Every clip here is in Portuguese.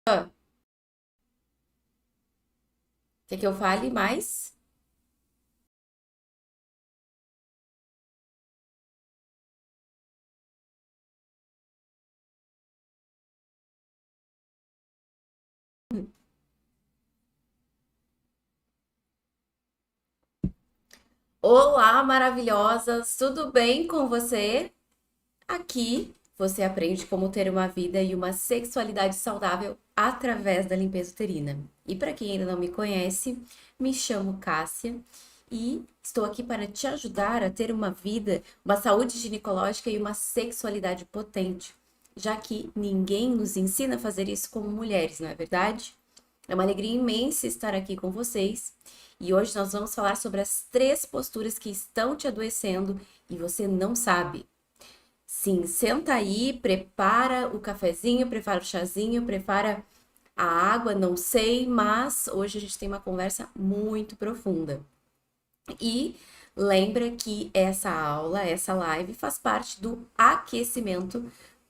Ah, quer que eu fale mais? Olá, maravilhosas! Tudo bem com você? Aqui você aprende como ter uma vida e uma sexualidade saudável através da limpeza uterina. E para quem ainda não me conhece, me chamo Cássia e estou aqui para te ajudar a ter uma vida, uma saúde ginecológica e uma sexualidade potente, já que ninguém nos ensina a fazer isso como mulheres, não é verdade? É uma alegria imensa estar aqui com vocês e hoje nós vamos falar sobre as três posturas que estão te adoecendo e você não sabe. Sim, senta aí, prepara o cafezinho, prepara o chazinho, prepara a água, não sei, mas hoje a gente tem uma conversa muito profunda. E lembra que essa aula, essa live faz parte do aquecimento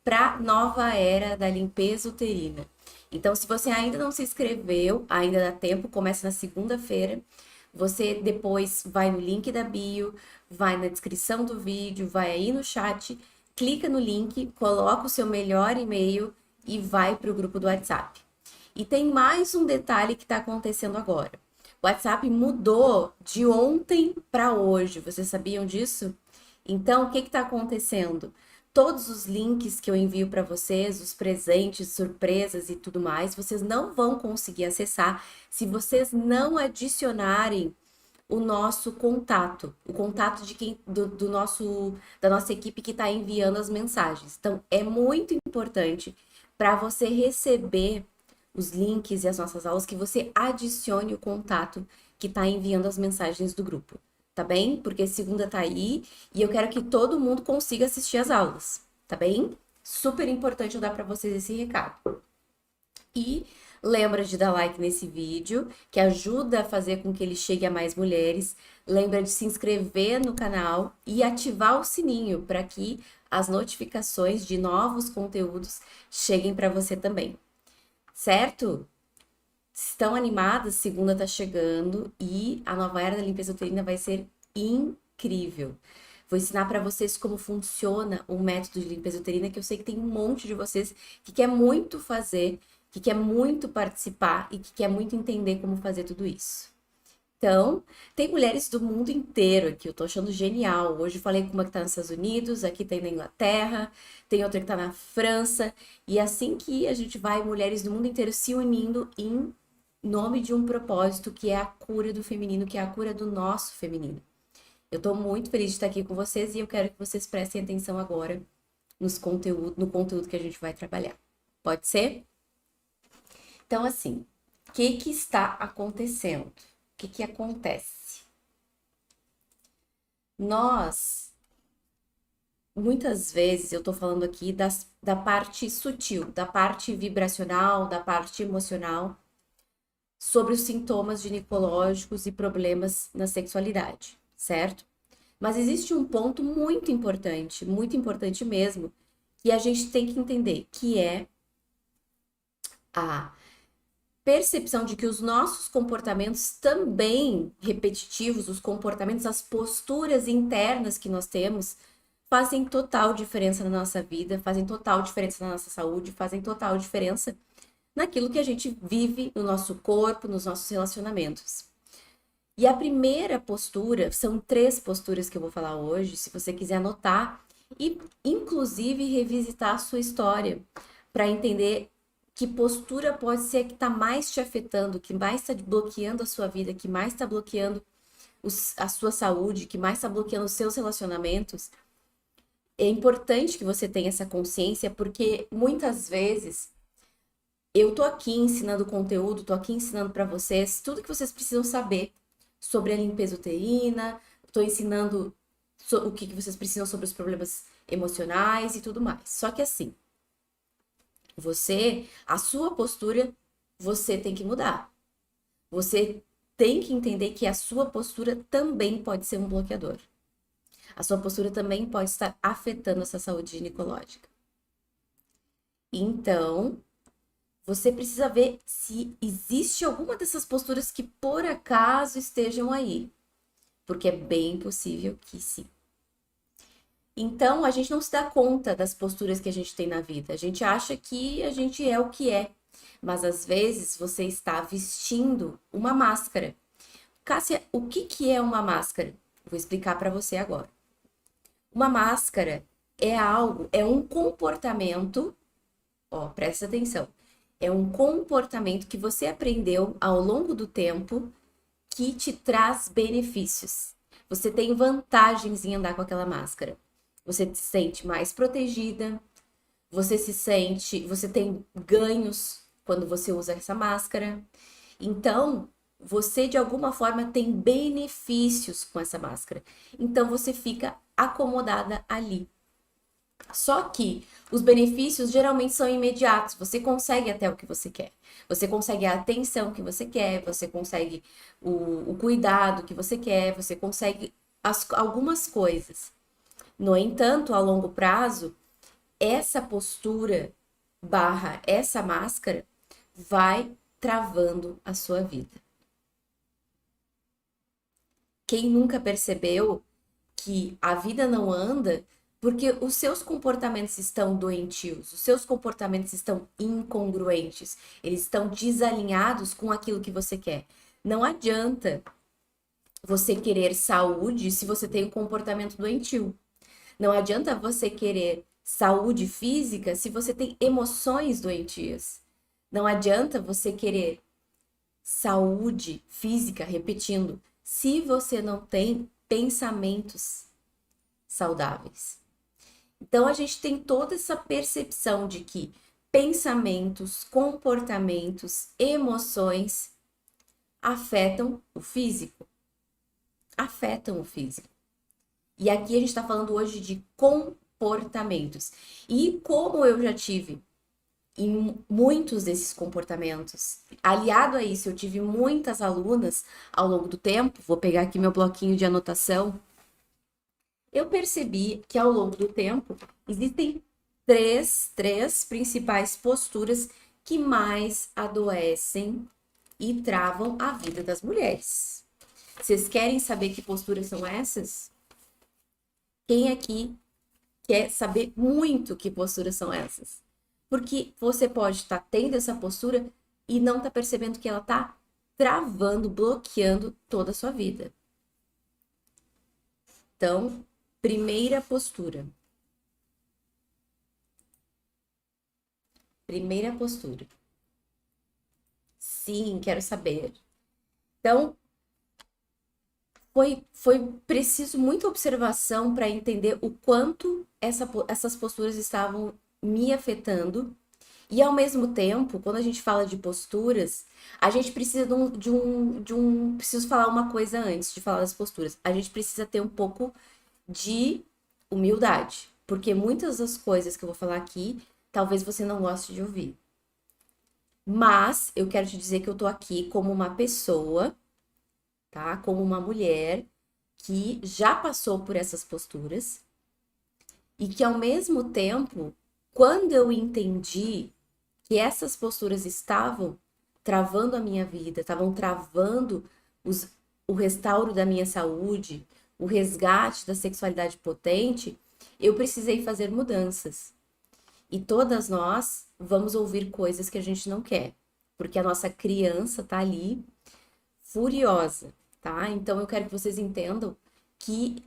para a nova era da limpeza uterina. Então, se você ainda não se inscreveu, ainda dá tempo, começa na segunda-feira. Você depois vai no link da bio, vai na descrição do vídeo, vai aí no chat, clica no link, coloca o seu melhor e-mail e vai para o grupo do WhatsApp. E tem mais um detalhe que está acontecendo agora. O WhatsApp mudou de ontem para hoje. Vocês sabiam disso? Então, o que está acontecendo? Todos os links que eu envio para vocês, os presentes, surpresas e tudo mais, vocês não vão conseguir acessar se vocês não adicionarem o nosso contato, o contato de quem do nosso da nossa equipe que está enviando as mensagens. Então, é muito importante para você receber os links e as nossas aulas que você adicione o contato que está enviando as mensagens do grupo, tá bem? Porque segunda tá aí e eu quero que todo mundo consiga assistir as aulas, tá bem? Super importante eu dar para vocês esse recado. E lembra de dar like nesse vídeo, que ajuda a fazer com que ele chegue a mais mulheres. Lembra de se inscrever no canal e ativar o sininho para que as notificações de novos conteúdos cheguem para você também. Certo? Estão animadas? Segunda tá chegando e a nova era da limpeza uterina vai ser incrível. Vou ensinar para vocês como funciona o método de limpeza uterina, que eu sei que tem um monte de vocês que quer muito fazer, que quer muito participar e que quer muito entender como fazer tudo isso. Então, tem mulheres do mundo inteiro aqui, eu tô achando genial. Hoje eu falei com uma que tá nos Estados Unidos, aqui tem na Inglaterra, tem outra que tá na França, e assim que a gente vai, mulheres do mundo inteiro se unindo em nome de um propósito que é a cura do feminino, que é a cura do nosso feminino. Eu tô muito feliz de estar aqui com vocês e eu quero que vocês prestem atenção agora no conteúdo que a gente vai trabalhar. Pode ser? Então, assim, o que que está acontecendo? O que que acontece? Nós, muitas vezes, eu tô falando aqui da parte sutil, da parte vibracional, da parte emocional, sobre os sintomas ginecológicos e problemas na sexualidade, certo? Mas existe um ponto muito importante mesmo, que a gente tem que entender, que é a percepção de que os nossos comportamentos também repetitivos, os comportamentos, as posturas internas que nós temos, fazem total diferença na nossa vida, fazem total diferença na nossa saúde, fazem total diferença naquilo que a gente vive no nosso corpo, nos nossos relacionamentos. E a primeira postura, são três posturas que eu vou falar hoje, se você quiser anotar e inclusive revisitar a sua história para entender que postura pode ser a que está mais te afetando, que mais está bloqueando a sua vida, que mais está bloqueando a sua saúde, que mais está bloqueando os seus relacionamentos. É importante que você tenha essa consciência, porque muitas vezes eu tô aqui ensinando conteúdo, tô aqui ensinando para vocês tudo que vocês precisam saber sobre a limpeza uterina, tô ensinando o que vocês precisam sobre os problemas emocionais e tudo mais. Só que assim, a sua postura, você tem que mudar. Você tem que entender que a sua postura também pode ser um bloqueador. A sua postura também pode estar afetando a sua saúde ginecológica. Então, você precisa ver se existe alguma dessas posturas que por acaso estejam aí, porque é bem possível que sim. Então, a gente não se dá conta das posturas que a gente tem na vida. A gente acha que a gente é o que é, mas às vezes você está vestindo uma máscara. Cássia, o que que é uma máscara? Vou explicar para você agora. Uma máscara é algo, é um comportamento, ó, presta atenção. É um comportamento que você aprendeu ao longo do tempo que te traz benefícios. Você tem vantagens em andar com aquela máscara. Você se sente mais protegida, você tem ganhos quando você usa essa máscara. Então, você de alguma forma tem benefícios com essa máscara. Então, você fica acomodada ali. Só que os benefícios geralmente são imediatos. Você consegue até o que você quer. Você consegue a atenção que você quer, você consegue o cuidado que você quer, você consegue algumas coisas. No entanto, a longo prazo, essa postura barra essa máscara vai travando a sua vida. Quem nunca percebeu que a vida não anda porque os seus comportamentos estão doentios, os seus comportamentos estão incongruentes, eles estão desalinhados com aquilo que você quer. Não adianta você querer saúde se você tem um comportamento doentio. Não adianta você querer saúde física se você tem emoções doentias. Não adianta você querer saúde física, repetindo, se você não tem pensamentos saudáveis. Então a gente tem toda essa percepção de que pensamentos, comportamentos, emoções afetam o físico. Afetam o físico. E aqui a gente está falando hoje de comportamentos. E como eu já tive em muitos desses comportamentos, aliado a isso, eu tive muitas alunas ao longo do tempo, vou pegar aqui meu bloquinho de anotação, eu percebi que ao longo do tempo existem três principais posturas que mais adoecem e travam a vida das mulheres. Vocês querem saber que posturas são essas? Quem aqui quer saber muito que posturas são essas? Porque você pode estar tendo essa postura e não estar percebendo que ela está travando, bloqueando toda a sua vida. Então, primeira postura. Primeira postura. Sim, quero saber. Então, foi preciso muita observação para entender o quanto essas posturas estavam me afetando. E ao mesmo tempo, quando a gente fala de posturas, a gente precisa preciso falar uma coisa antes de falar das posturas. A gente precisa ter um pouco de humildade, porque muitas das coisas que eu vou falar aqui, talvez você não goste de ouvir. Mas eu quero te dizer que eu tô aqui como uma pessoa, tá? Como uma mulher que já passou por essas posturas e que ao mesmo tempo, quando eu entendi que essas posturas estavam travando a minha vida, estavam travando o restauro da minha saúde, o resgate da sexualidade potente, eu precisei fazer mudanças. E todas nós vamos ouvir coisas que a gente não quer, porque a nossa criança tá ali furiosa, tá? Então eu quero que vocês entendam que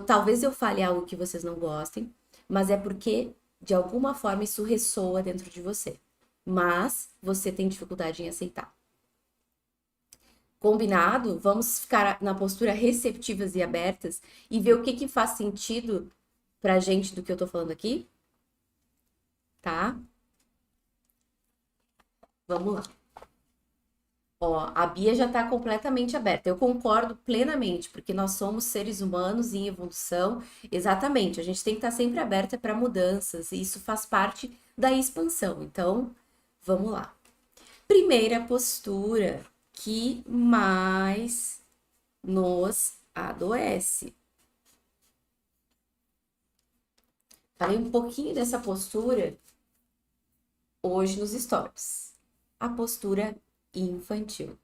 talvez eu fale algo que vocês não gostem, mas é porque de alguma forma isso ressoa dentro de você. Mas você tem dificuldade em aceitar. Combinado? Vamos ficar na postura receptivas e abertas e ver o que que faz sentido pra gente do que eu tô falando aqui, tá? Vamos lá. Ó, a Bia já está completamente aberta. Eu concordo plenamente, porque nós somos seres humanos em evolução. Exatamente, a gente tem que estar sempre aberta para mudanças, e isso faz parte da expansão. Então, vamos lá. Primeira postura que mais nos adoece. Falei um pouquinho dessa postura hoje nos stories. a postura infantil.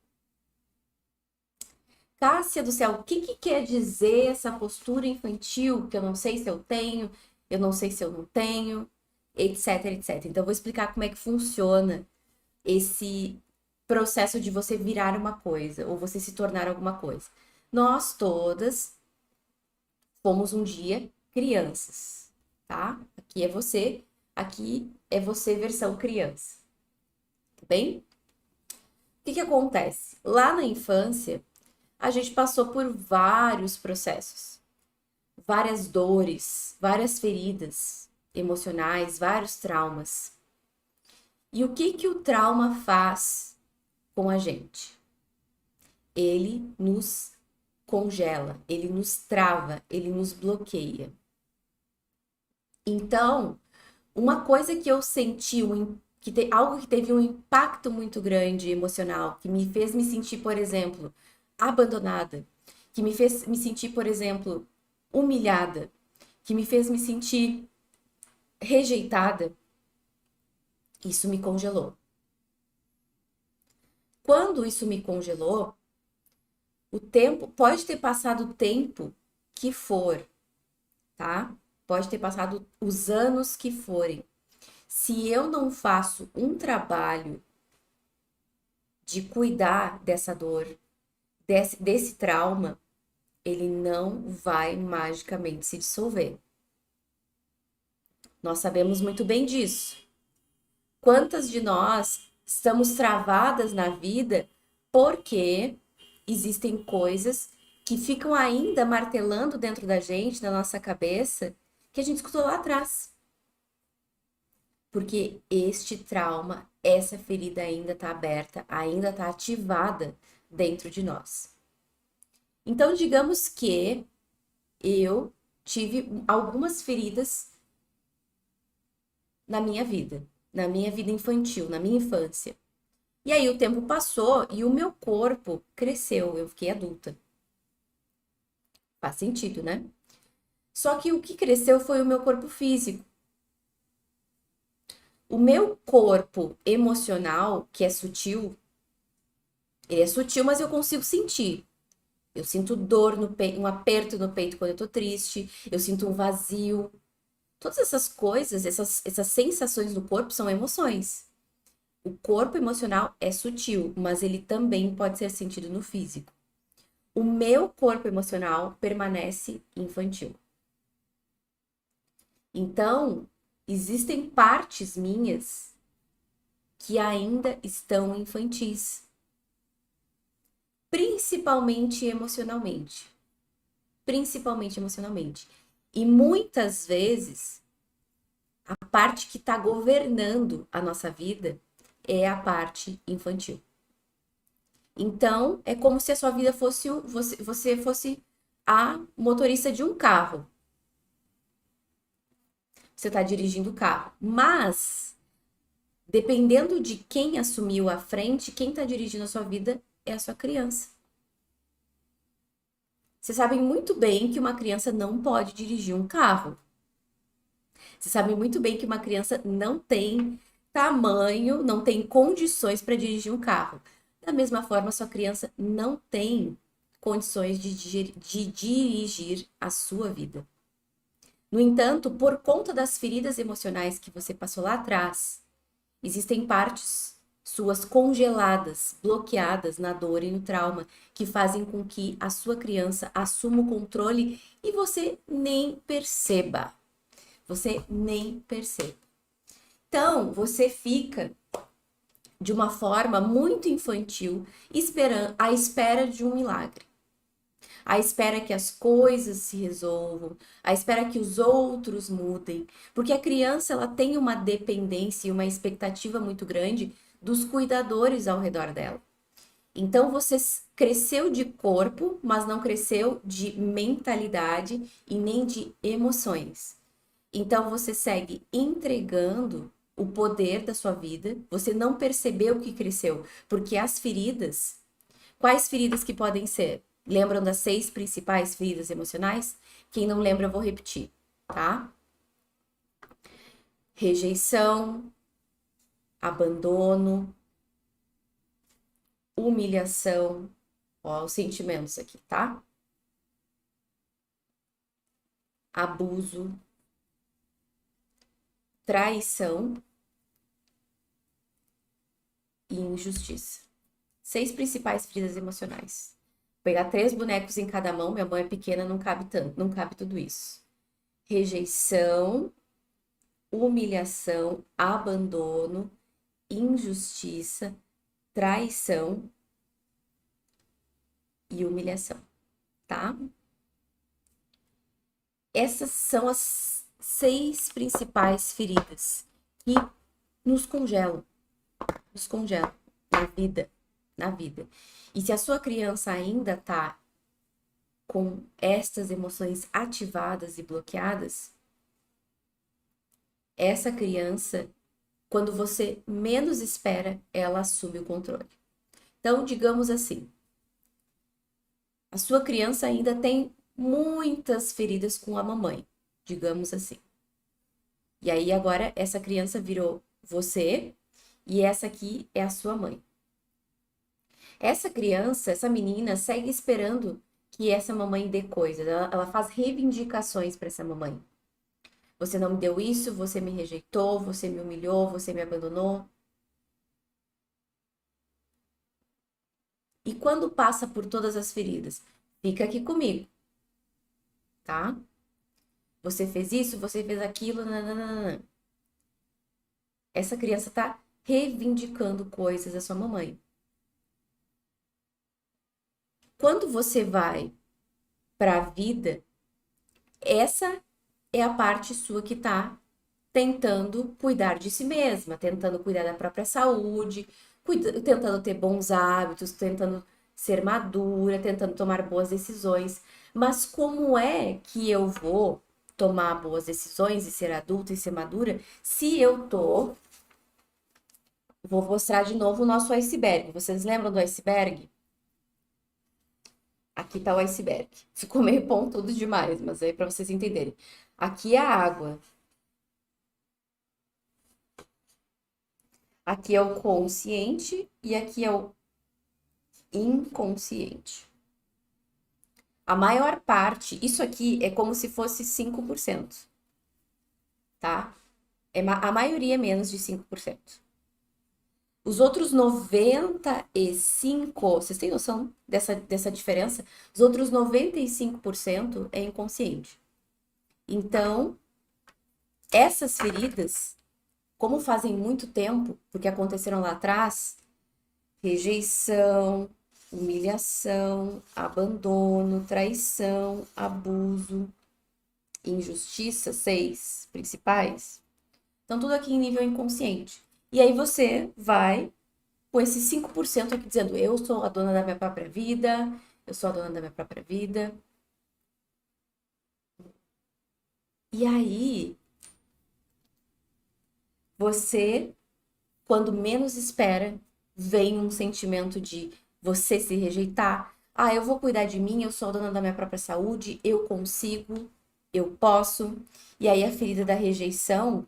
Cássia do céu, o que que quer dizer essa postura infantil que eu não sei se eu tenho, eu não sei se eu não tenho, etc, etc. Então, eu vou explicar como é que funciona esse processo de você virar uma coisa ou você se tornar alguma coisa. Nós todas fomos um dia crianças, tá? Aqui é você versão criança, tá bem? O que que acontece? Lá na infância, a gente passou por vários processos, várias dores, várias feridas emocionais, vários traumas. E o que que o trauma faz com a gente? Ele nos congela, ele nos trava, ele nos bloqueia. Então, uma coisa que eu senti, algo que teve um impacto muito grande emocional, que me fez me sentir, por exemplo, abandonada, que me fez me sentir, por exemplo, humilhada, que me fez me sentir rejeitada, isso me congelou. Quando isso me congelou, o tempo pode ter passado o tempo que for, tá? Pode ter passado os anos que forem. Se eu não faço um trabalho de cuidar dessa dor, desse trauma, ele não vai magicamente se dissolver. Nós sabemos muito bem disso. Quantas de nós estamos travadas na vida porque existem coisas que ficam ainda martelando dentro da gente, na nossa cabeça, que a gente escutou lá atrás. Porque este trauma, essa ferida ainda está aberta, ainda está ativada dentro de nós. Então, digamos que eu tive algumas feridas na minha vida infantil, na minha infância. E aí o tempo passou e o meu corpo cresceu, eu fiquei adulta. Faz sentido, né? Só que o que cresceu foi o meu corpo físico. O meu corpo emocional, que é sutil, ele é sutil, mas eu consigo sentir. Eu sinto dor no peito, um aperto no peito quando eu tô triste, eu sinto um vazio. Todas essas coisas, essas sensações do corpo são emoções. O corpo emocional é sutil, mas ele também pode ser sentido no físico. O meu corpo emocional permanece infantil. Então, existem partes minhas que ainda estão infantis, principalmente emocionalmente. Principalmente emocionalmente. E muitas vezes, a parte que está governando a nossa vida é a parte infantil. Então, é como se a sua vida fosse você fosse a motorista de um carro. Você está dirigindo o carro. Mas, dependendo de quem assumiu a frente, quem está dirigindo a sua vida é a sua criança. Vocês sabem muito bem que uma criança não pode dirigir um carro. Vocês sabem muito bem que uma criança não tem tamanho, não tem condições para dirigir um carro. Da mesma forma, sua criança não tem condições de dirigir a sua vida. No entanto, por conta das feridas emocionais que você passou lá atrás, existem partes suas congeladas, bloqueadas na dor e no trauma, que fazem com que a sua criança assuma o controle e você nem perceba. Você nem percebe. Então, você fica de uma forma muito infantil, à espera de um milagre. À espera que as coisas se resolvam, à espera que os outros mudem, porque a criança ela tem uma dependência e uma expectativa muito grande dos cuidadores ao redor dela. Então você cresceu de corpo, mas não cresceu de mentalidade e nem de emoções. Então você segue entregando o poder da sua vida, você não percebeu que cresceu, porque as feridas, quais feridas que podem ser? Lembram das 6 principais feridas emocionais? Quem não lembra, eu vou repetir, tá? Rejeição, abandono, humilhação, ó, os sentimentos aqui, tá? Abuso, traição e injustiça. 6 principais feridas emocionais. Vou pegar 3 bonecos em cada mão, minha mão é pequena, não cabe tanto, não cabe tudo isso. Rejeição, humilhação, abandono, injustiça, traição e humilhação, tá? Essas são as 6 principais feridas que nos congelam na vida, na vida. E se a sua criança ainda tá com estas emoções ativadas e bloqueadas, essa criança, quando você menos espera, ela assume o controle. Então, digamos assim, a sua criança ainda tem muitas feridas com a mamãe, digamos assim. E aí agora essa criança virou você e essa aqui é a sua mãe. Essa criança, essa menina, segue esperando que essa mamãe dê coisas. Ela faz reivindicações para essa mamãe. Você não me deu isso, você me rejeitou, você me humilhou, você me abandonou. E quando passa por todas as feridas, fica aqui comigo, tá? Você fez isso, você fez aquilo, nananana. Essa criança tá reivindicando coisas da sua mamãe. Quando você vai para a vida, essa é a parte sua que tá tentando cuidar de si mesma, tentando cuidar da própria saúde, tentando ter bons hábitos, tentando ser madura, tentando tomar boas decisões. Mas como é que eu vou tomar boas decisões e ser adulta e ser madura se eu tô. Vou mostrar de novo o nosso iceberg. Vocês lembram do iceberg? Aqui tá o iceberg. Ficou meio pontudo demais, mas aí para vocês entenderem. Aqui é a água. Aqui é o consciente e aqui é o inconsciente. A maior parte, isso aqui é como se fosse 5%, tá? A maioria é menos de 5%. Os outros 95%, vocês têm noção dessa diferença? Os outros 95% é inconsciente. Então, essas feridas, como fazem muito tempo, porque aconteceram lá atrás, rejeição, humilhação, abandono, traição, abuso, injustiça, 6 principais. Então, tudo aqui em nível inconsciente. E aí você vai com esses 5% aqui dizendo, eu sou a dona da minha própria vida, eu sou a dona da minha própria vida. E aí, você, quando menos espera, vem um sentimento de você se rejeitar. Ah, eu vou cuidar de mim, eu sou a dona da minha própria saúde, eu consigo, eu posso. E aí a ferida da rejeição,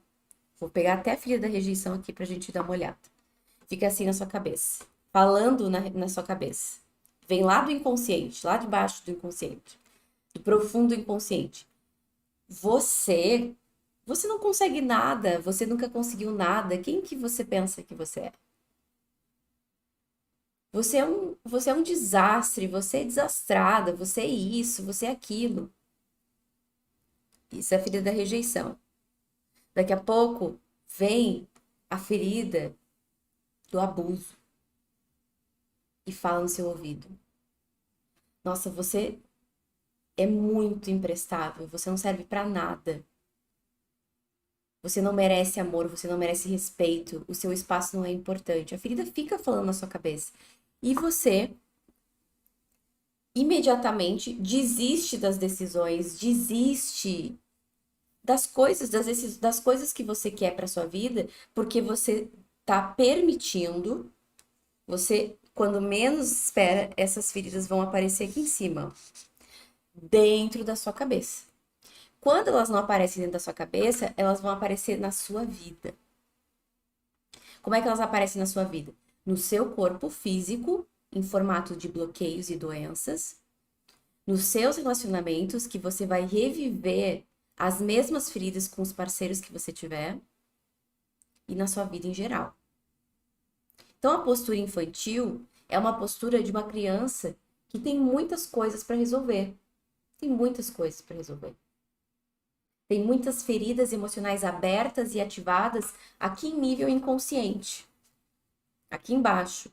vou pegar até a ferida da rejeição aqui pra gente dar uma olhada. Fica assim na sua cabeça, falando na sua cabeça. Vem lá do inconsciente, lá de baixo do inconsciente, do profundo inconsciente. Você não consegue nada, você nunca conseguiu nada. Quem que você pensa que você é? Você é um desastre, você é desastrada, você é isso, você é aquilo. Isso é a ferida da rejeição. Daqui a pouco vem a ferida do abuso e fala no seu ouvido. Nossa, você é muito imprestável, você não serve pra nada. Você não merece amor, você não merece respeito, o seu espaço não é importante. A ferida fica falando na sua cabeça. E você imediatamente desiste das decisões, desiste das coisas que você quer para sua vida, porque você tá permitindo, você, quando menos espera, essas feridas vão aparecer aqui em cima, dentro da sua cabeça. Quando elas não aparecem dentro da sua cabeça, elas vão aparecer na sua vida. Como é que elas aparecem na sua vida? No seu corpo físico em formato de bloqueios e doenças, nos seus relacionamentos, que você vai reviver as mesmas feridas com os parceiros que você tiver, e na sua vida em geral. Então, a postura infantil é uma postura de uma criança que tem muitas coisas para resolver. Tem muitas coisas para resolver. Tem muitas feridas emocionais abertas e ativadas aqui em nível inconsciente, aqui embaixo.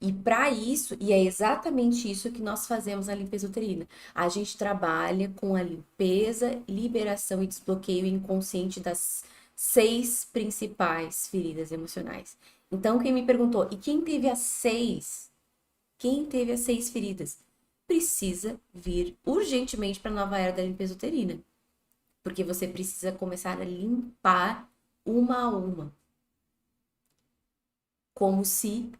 E para isso, e é exatamente isso que nós fazemos na limpeza uterina. A gente trabalha com a limpeza, liberação e desbloqueio inconsciente das 6 principais feridas emocionais. Então, quem me perguntou, e quem teve as 6? Quem teve as 6 feridas? Precisa vir urgentemente para a nova era da limpeza uterina. Porque você precisa começar a limpar uma a uma. Como se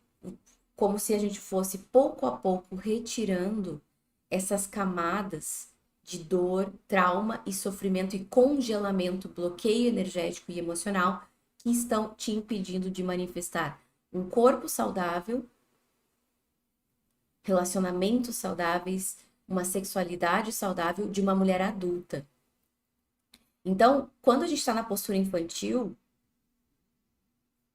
a gente fosse pouco a pouco retirando essas camadas de dor, trauma e sofrimento e congelamento, bloqueio energético e emocional que estão te impedindo de manifestar um corpo saudável, relacionamentos saudáveis, uma sexualidade saudável de uma mulher adulta. Então, quando a gente está na postura infantil,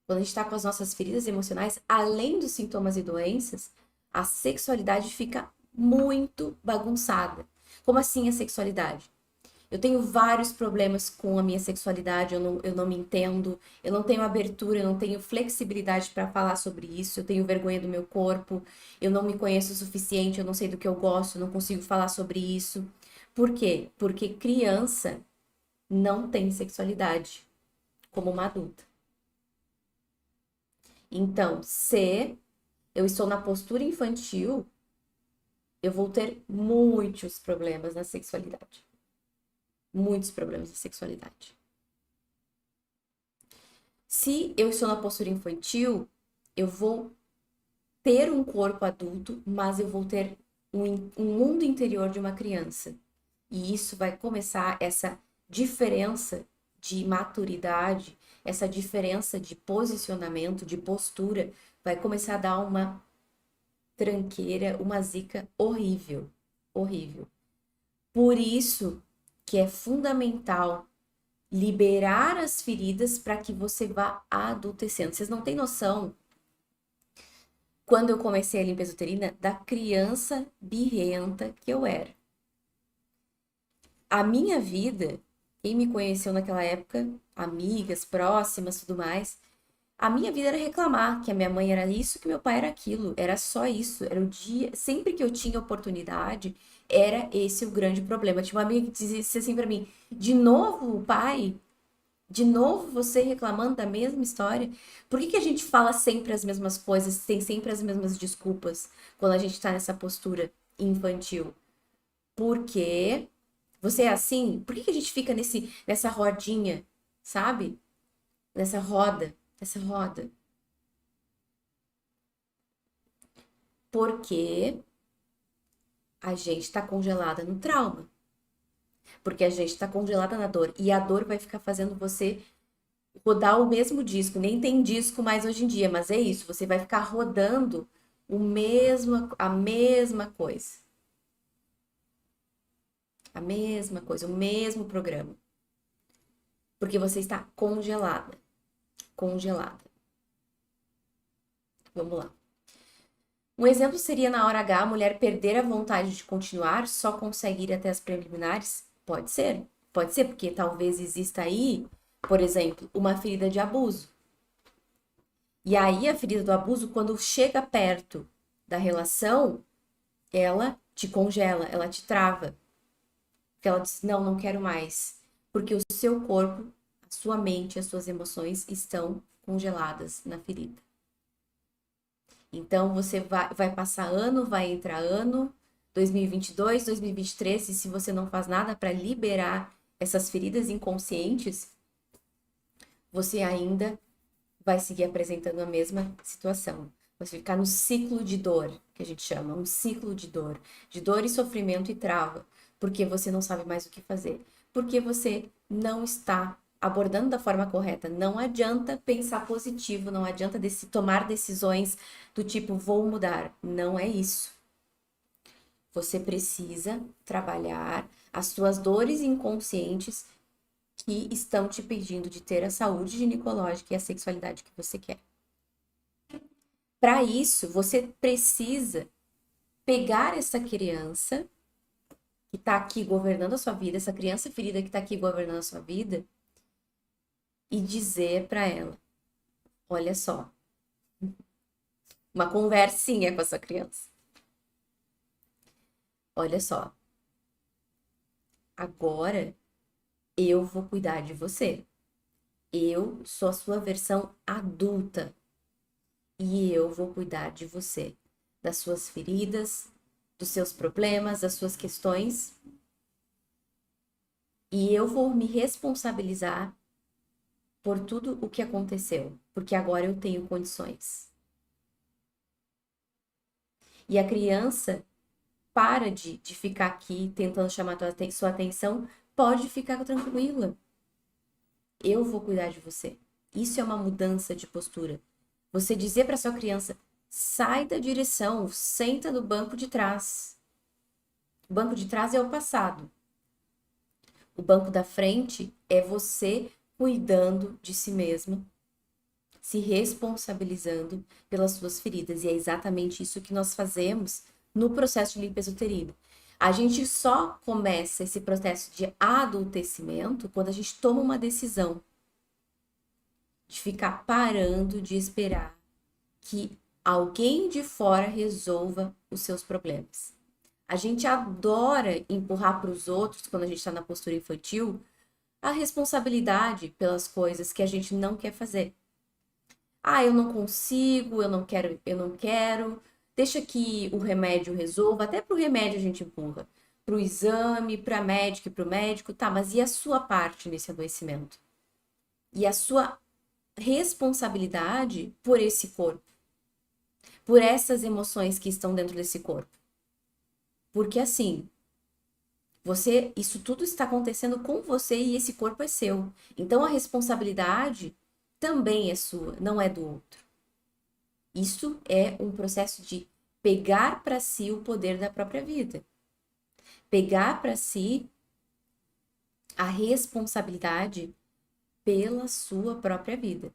quando a gente está com as nossas feridas emocionais, além dos sintomas e doenças, a sexualidade fica muito bagunçada. Como assim a sexualidade? Eu tenho vários problemas com a minha sexualidade, eu não me entendo, eu não tenho abertura, eu não tenho flexibilidade para falar sobre isso, eu tenho vergonha do meu corpo, eu não me conheço o suficiente, eu não sei do que eu gosto, eu não consigo falar sobre isso. Por quê? Porque criança não tem sexualidade como uma adulta. Então, se eu estou na postura infantil, eu vou ter muitos problemas na sexualidade. Muitos problemas na sexualidade. Se eu estou na postura infantil, eu vou ter um corpo adulto, mas eu vou ter um mundo interior de uma criança. E isso vai começar essa diferença de maturidade, essa diferença de posicionamento, de postura, vai começar a dar uma tranqueira, uma zica horrível, horrível. Por isso que é fundamental liberar as feridas para que você vá adultecendo. Vocês não têm noção, quando eu comecei a limpeza uterina, da criança birrenta que eu era. A minha vida, quem me conheceu naquela época, amigas próximas, tudo mais, a minha vida era reclamar que a minha mãe era isso, que meu pai era aquilo. Era só isso. Era o dia. Sempre que eu tinha oportunidade, era esse o grande problema. Tinha uma amiga que dizia assim pra mim: de novo o pai? De novo você reclamando da mesma história? Por que que a gente fala sempre as mesmas coisas, tem sempre as mesmas desculpas quando a gente tá nessa postura infantil? Porque você é assim? Por que que a gente fica nessa rodinha, sabe? Nessa roda, nessa roda. Porque a gente está congelada no trauma. Porque a gente está congelada na dor. E a dor vai ficar fazendo você rodar o mesmo disco. Nem tem disco mais hoje em dia, mas é isso. Você vai ficar rodando a mesma coisa. A mesma coisa, o mesmo programa. Porque você está congelada. Congelada. Vamos lá. Um exemplo seria na hora H, a mulher perder a vontade de continuar, só consegue ir até as preliminares? Pode ser. Pode ser, porque talvez exista aí, por exemplo, uma ferida de abuso. E aí a ferida do abuso, quando chega perto da relação, ela te congela, ela te trava. Porque ela diz, não, não quero mais. Porque o seu corpo, a sua mente, as suas emoções estão congeladas na ferida. Então, você vai passar ano, vai entrar ano, 2022, 2023, e se você não faz nada para liberar essas feridas inconscientes, você ainda vai seguir apresentando a mesma situação. Você ficar no ciclo de dor, que a gente chama, um ciclo de dor e sofrimento e trava, porque você não sabe mais o que fazer, porque você não está abordando da forma correta. Não adianta pensar positivo, não adianta tomar decisões do tipo, vou mudar. Não é isso. Você precisa trabalhar as suas dores inconscientes que estão te impedindo de ter a saúde ginecológica e a sexualidade que você quer. Para isso, você precisa pegar essa criança que está aqui governando a sua vida, essa criança ferida que está aqui governando a sua vida, e dizer para ela: olha só, uma conversinha com essa criança. Olha só, agora eu vou cuidar de você. Eu sou a sua versão adulta e eu vou cuidar de você, das suas feridas, dos seus problemas, das suas questões. E eu vou me responsabilizar por tudo o que aconteceu, porque agora eu tenho condições. E a criança para de ficar aqui tentando chamar sua atenção, pode ficar tranquila. Eu vou cuidar de você. Isso é uma mudança de postura. Você dizer para sua criança: sai da direção, senta no banco de trás. O banco de trás é o passado. O banco da frente é você cuidando de si mesmo, se responsabilizando pelas suas feridas. E é exatamente isso que nós fazemos no processo de limpeza uterina. A gente só começa esse processo de adultecimento quando a gente toma uma decisão de ficar parando de esperar que alguém de fora resolva os seus problemas. A gente adora empurrar para os outros, quando a gente está na postura infantil, a responsabilidade pelas coisas que a gente não quer fazer. Ah, eu não consigo, eu não quero. Deixa que o remédio resolva. Até pro remédio a gente empurra. Pro exame, pra médica e pro médico. Tá, mas e a sua parte nesse adoecimento? E a sua responsabilidade por esse corpo? Por essas emoções que estão dentro desse corpo? Porque assim, isso tudo está acontecendo com você e esse corpo é seu. Então a responsabilidade também é sua, não é do outro. Isso é um processo de pegar para si o poder da própria vida. Pegar para si a responsabilidade pela sua própria vida.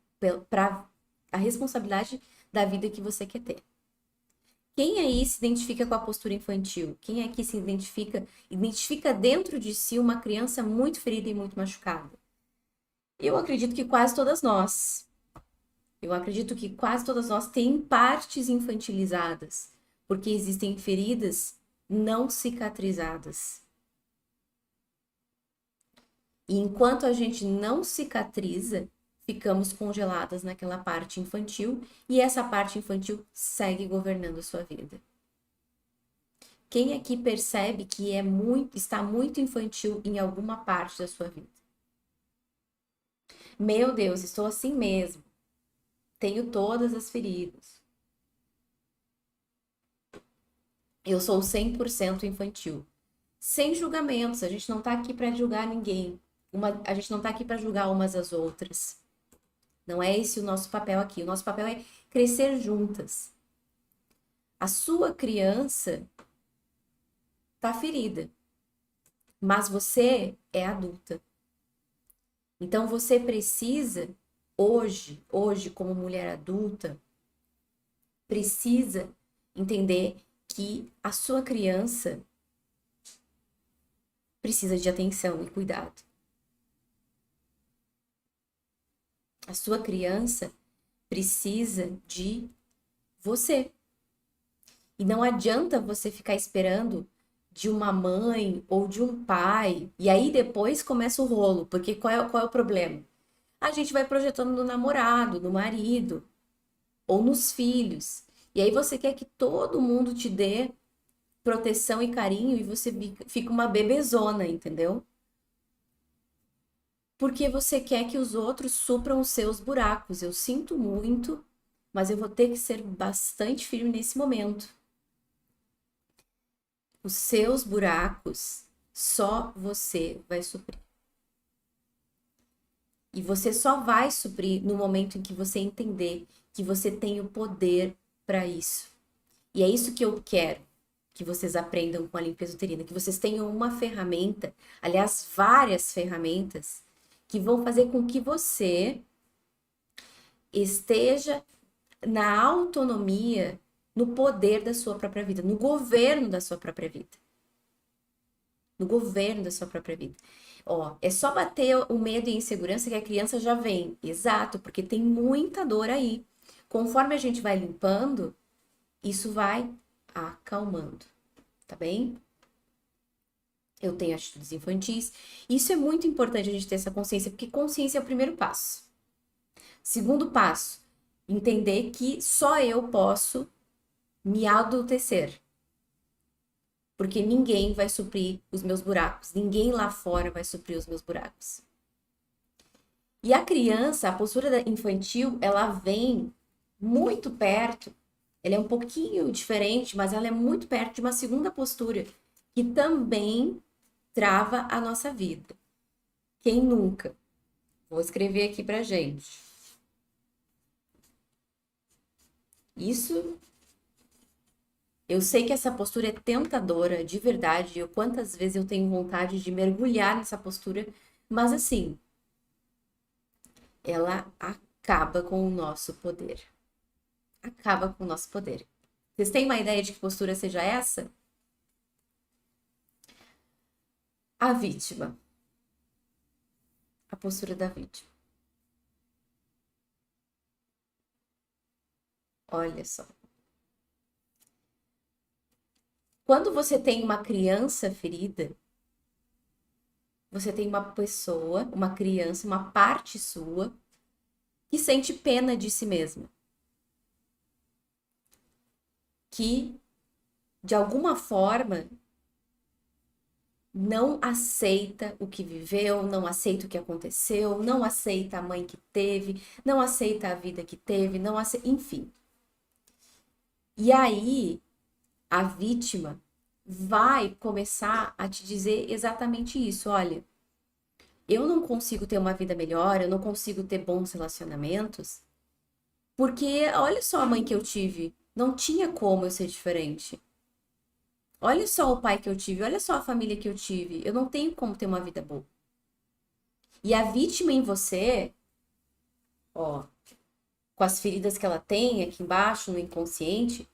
Para a responsabilidade da vida que você quer ter. Quem aí se identifica com a postura infantil? Quem aqui se identifica dentro de si uma criança muito ferida e muito machucada? Eu acredito que quase todas nós. Eu acredito que quase todas nós têm partes infantilizadas, porque existem feridas não cicatrizadas. E enquanto a gente não cicatriza, ficamos congeladas naquela parte infantil e essa parte infantil segue governando a sua vida. Quem aqui percebe que está muito infantil em alguma parte da sua vida? Meu Deus, estou assim mesmo. Tenho todas as feridas. Eu sou 100% infantil. Sem julgamentos, a gente não tá aqui para julgar ninguém. A gente não tá aqui para julgar umas às outras. Não é esse o nosso papel aqui. O nosso papel é crescer juntas. A sua criança tá ferida, mas você é adulta. Então você precisa, hoje como mulher adulta, precisa entender que a sua criança precisa de atenção e cuidado. A sua criança precisa de você. E não adianta você ficar esperando de uma mãe ou de um pai. E aí depois começa o rolo, porque qual é o problema? A gente vai projetando no namorado, no marido ou nos filhos. E aí você quer que todo mundo te dê proteção e carinho e você fica uma bebezona, entendeu? Porque você quer que os outros supram os seus buracos. Eu sinto muito, mas eu vou ter que ser bastante firme nesse momento. Os seus buracos só você vai suprir. E você só vai suprir no momento em que você entender que você tem o poder para isso. E é isso que eu quero que vocês aprendam com a limpeza uterina, que vocês tenham uma ferramenta, aliás, várias ferramentas, que vão fazer com que você esteja na autonomia, no poder da sua própria vida, no governo da sua própria vida. No governo da sua própria vida. Ó, é só bater o medo e a insegurança que a criança já vem. Exato, porque tem muita dor aí. Conforme a gente vai limpando, isso vai acalmando, tá bem? Eu tenho atitudes infantis. Isso é muito importante a gente ter essa consciência, porque consciência é o primeiro passo. Segundo passo, entender que só eu posso me adultecer. Porque ninguém vai suprir os meus buracos. Ninguém lá fora vai suprir os meus buracos. E a criança, a postura infantil, ela vem muito perto. Ela é um pouquinho diferente, mas ela é muito perto de uma segunda postura, que também trava a nossa vida. Quem nunca? Vou escrever aqui pra gente. Isso, eu sei que essa postura é tentadora, de verdade. Eu quantas vezes eu tenho vontade de mergulhar nessa postura, mas assim, ela acaba com o nosso poder. Acaba com o nosso poder. Vocês têm uma ideia de que postura seja essa? A vítima. A postura da vítima. Olha só. Quando você tem uma criança ferida, você tem uma pessoa, uma criança, uma parte sua que sente pena de si mesma. Que, de alguma forma, não aceita o que viveu, não aceita o que aconteceu, não aceita a mãe que teve, não aceita a vida que teve, não aceita, enfim. E aí, a vítima vai começar a te dizer exatamente isso. Olha, eu não consigo ter uma vida melhor, eu não consigo ter bons relacionamentos, porque olha só a mãe que eu tive, não tinha como eu ser diferente. Olha só o pai que eu tive, olha só a família que eu tive, eu não tenho como ter uma vida boa. E a vítima em você, ó, com as feridas que ela tem aqui embaixo no inconsciente,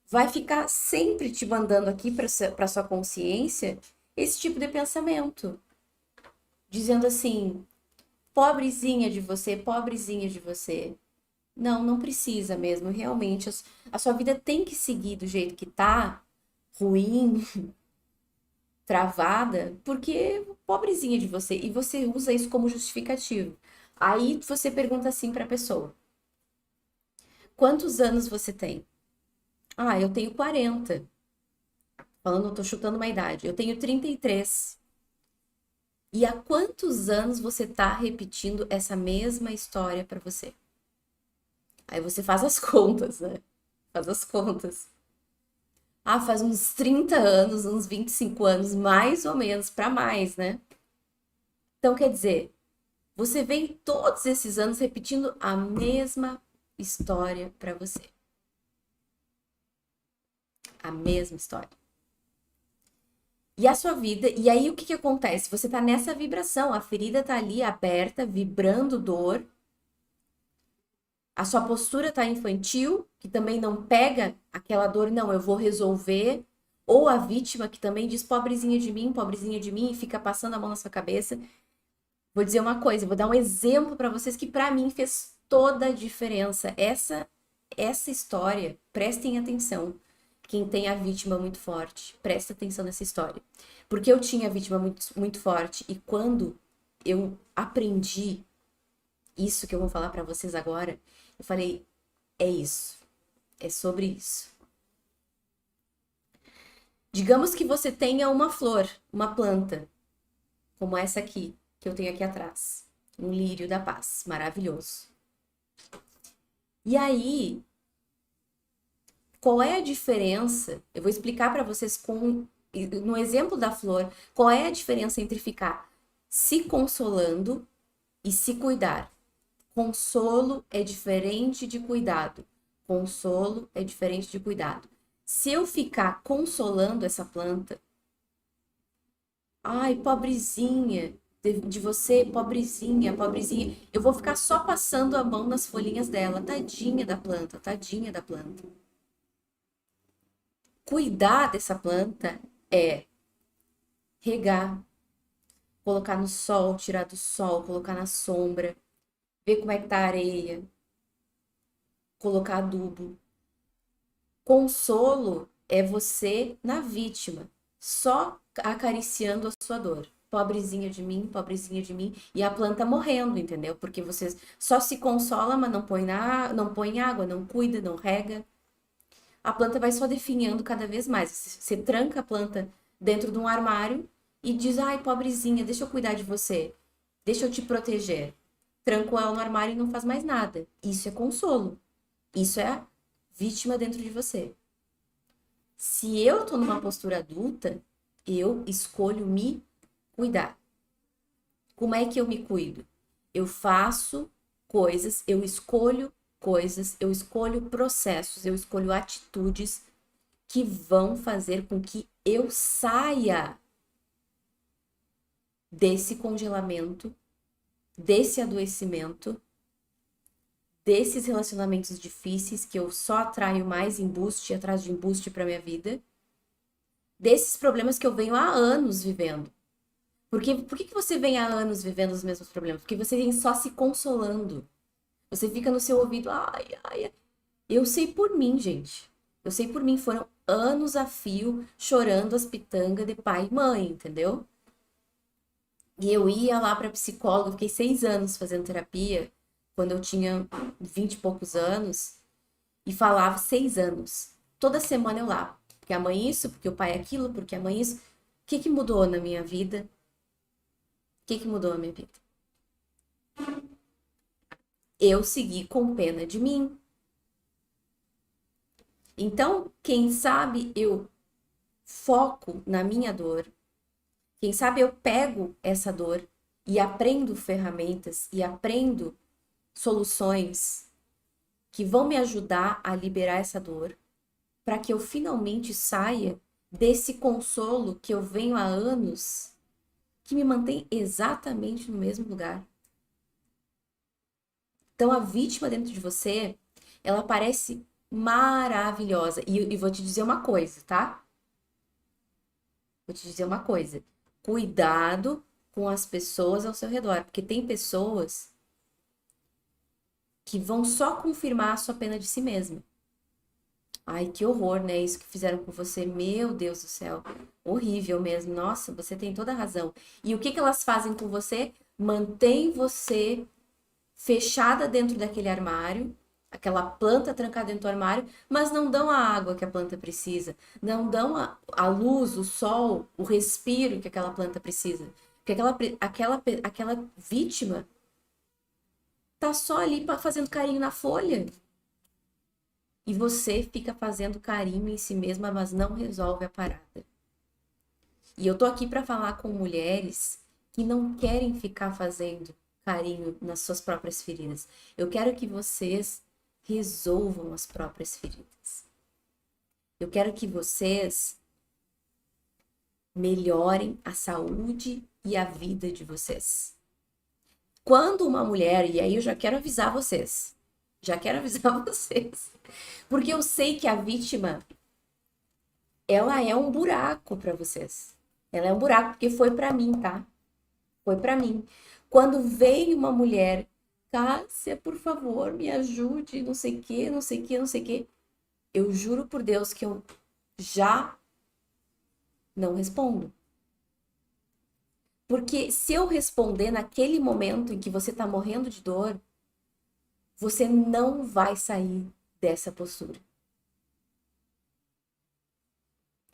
vai ficar sempre te mandando aqui para sua consciência esse tipo de pensamento, dizendo assim: pobrezinha de você, pobrezinha de você. Não, não precisa mesmo, realmente. A sua vida tem que seguir do jeito que tá, ruim, travada, porque pobrezinha de você. E você usa isso como justificativo. Aí você pergunta assim pra pessoa: quantos anos você tem? Ah, eu tenho 40. Falando, eu tô chutando uma idade. Eu tenho 33. E há quantos anos você tá repetindo essa mesma história pra você? Aí você faz as contas, né? Faz as contas. Ah, faz uns 30 anos, uns 25 anos, mais ou menos, pra mais, né? Então, quer dizer, você vem todos esses anos repetindo a mesma história pra você. A mesma história. E a sua vida, e aí o que que acontece? Você tá nessa vibração, a ferida tá ali aberta, vibrando dor. A sua postura tá infantil, que também não pega aquela dor, não, eu vou resolver. Ou a vítima que também diz pobrezinha de mim, e fica passando a mão na sua cabeça. Vou dizer uma coisa, vou dar um exemplo para vocês que para mim fez toda a diferença. Essa história, prestem atenção. Quem tem a vítima muito forte, presta atenção nessa história. Porque eu tinha a vítima muito forte e quando eu aprendi isso que eu vou falar para vocês agora, eu falei, é isso. É sobre isso. Digamos que você tenha uma flor, uma planta, como essa aqui, que eu tenho aqui atrás. Um lírio da paz, maravilhoso. E aí, qual é a diferença? Eu vou explicar para vocês no exemplo da flor, qual é a diferença entre ficar se consolando e se cuidar. Consolo é diferente de cuidado. Consolo é diferente de cuidado. Se eu ficar consolando essa planta, ai, pobrezinha de você, pobrezinha, pobrezinha, eu vou ficar só passando a mão nas folhinhas dela, tadinha da planta, tadinha da planta. Cuidar dessa planta é regar, colocar no sol, tirar do sol, colocar na sombra, ver como é que tá a areia, colocar adubo. Consolo é você na vítima, só acariciando a sua dor. Pobrezinha de mim, e a planta morrendo, entendeu? Porque você só se consola, mas não põe água, não cuida, não rega. A planta vai só definhando cada vez mais. Você tranca a planta dentro de um armário e diz: ai, pobrezinha, deixa eu cuidar de você, deixa eu te proteger. Tranco ela no armário e não faz mais nada. Isso é consolo. Isso é a vítima dentro de você. Se eu tô numa postura adulta, eu escolho me cuidar. Como é que eu me cuido? Eu faço coisas, eu escolho processos, eu escolho atitudes que vão fazer com que eu saia desse congelamento, desse adoecimento, desses relacionamentos difíceis que eu só atraio mais embuste atrás de embuste para minha vida, desses problemas que eu venho há anos vivendo. Porque por que você vem há anos vivendo os mesmos problemas? Porque você vem só se consolando. Você fica no seu ouvido, ai, ai, ai. Eu sei por mim, gente. Eu sei por mim, foram anos a fio chorando as pitangas de pai e mãe, entendeu? E eu ia lá pra psicóloga, fiquei 6 anos fazendo terapia, quando eu tinha 20 e poucos anos, e falava 6 anos. Toda semana eu lá. Porque a mãe isso, porque o pai aquilo, porque a mãe isso. O que que mudou na minha vida? O que que mudou na minha vida? Eu segui com pena de mim. Então, quem sabe eu foco na minha dor, quem sabe eu pego essa dor e aprendo ferramentas e aprendo soluções que vão me ajudar a liberar essa dor, para que eu finalmente saia desse consolo que eu venho há anos, que me mantém exatamente no mesmo lugar. Então, a vítima dentro de você, ela parece maravilhosa. E vou te dizer uma coisa, tá? Vou te dizer uma coisa. Cuidado com as pessoas ao seu redor, porque tem pessoas que vão só confirmar a sua pena de si mesma. Ai, que horror, né? Isso que fizeram com você. Meu Deus do céu. Horrível mesmo. Nossa, você tem toda a razão. E o que que elas fazem com você? Mantém você fechada dentro daquele armário, aquela planta trancada dentro do armário, mas não dão a água que a planta precisa, não dão a luz, o sol, o respiro que aquela planta precisa. Porque aquela vítima tá só ali fazendo carinho na folha. E você fica fazendo carinho em si mesma, mas não resolve a parada. E eu tô aqui para falar com mulheres que não querem ficar fazendo carinho nas suas próprias feridas. Eu quero que vocês resolvam as próprias feridas. Eu quero que vocês melhorem a saúde e a vida de vocês. Quando uma mulher, e aí eu já quero avisar vocês, porque eu sei que a vítima, ela é um buraco para vocês. Ela é um buraco porque foi para mim, tá? Foi para mim. Quando veio uma mulher, Cássia, por favor, me ajude, não sei o que, não sei o que, não sei o que. Eu juro por Deus que eu já não respondo. Porque se eu responder naquele momento em que você tá morrendo de dor, você não vai sair dessa postura.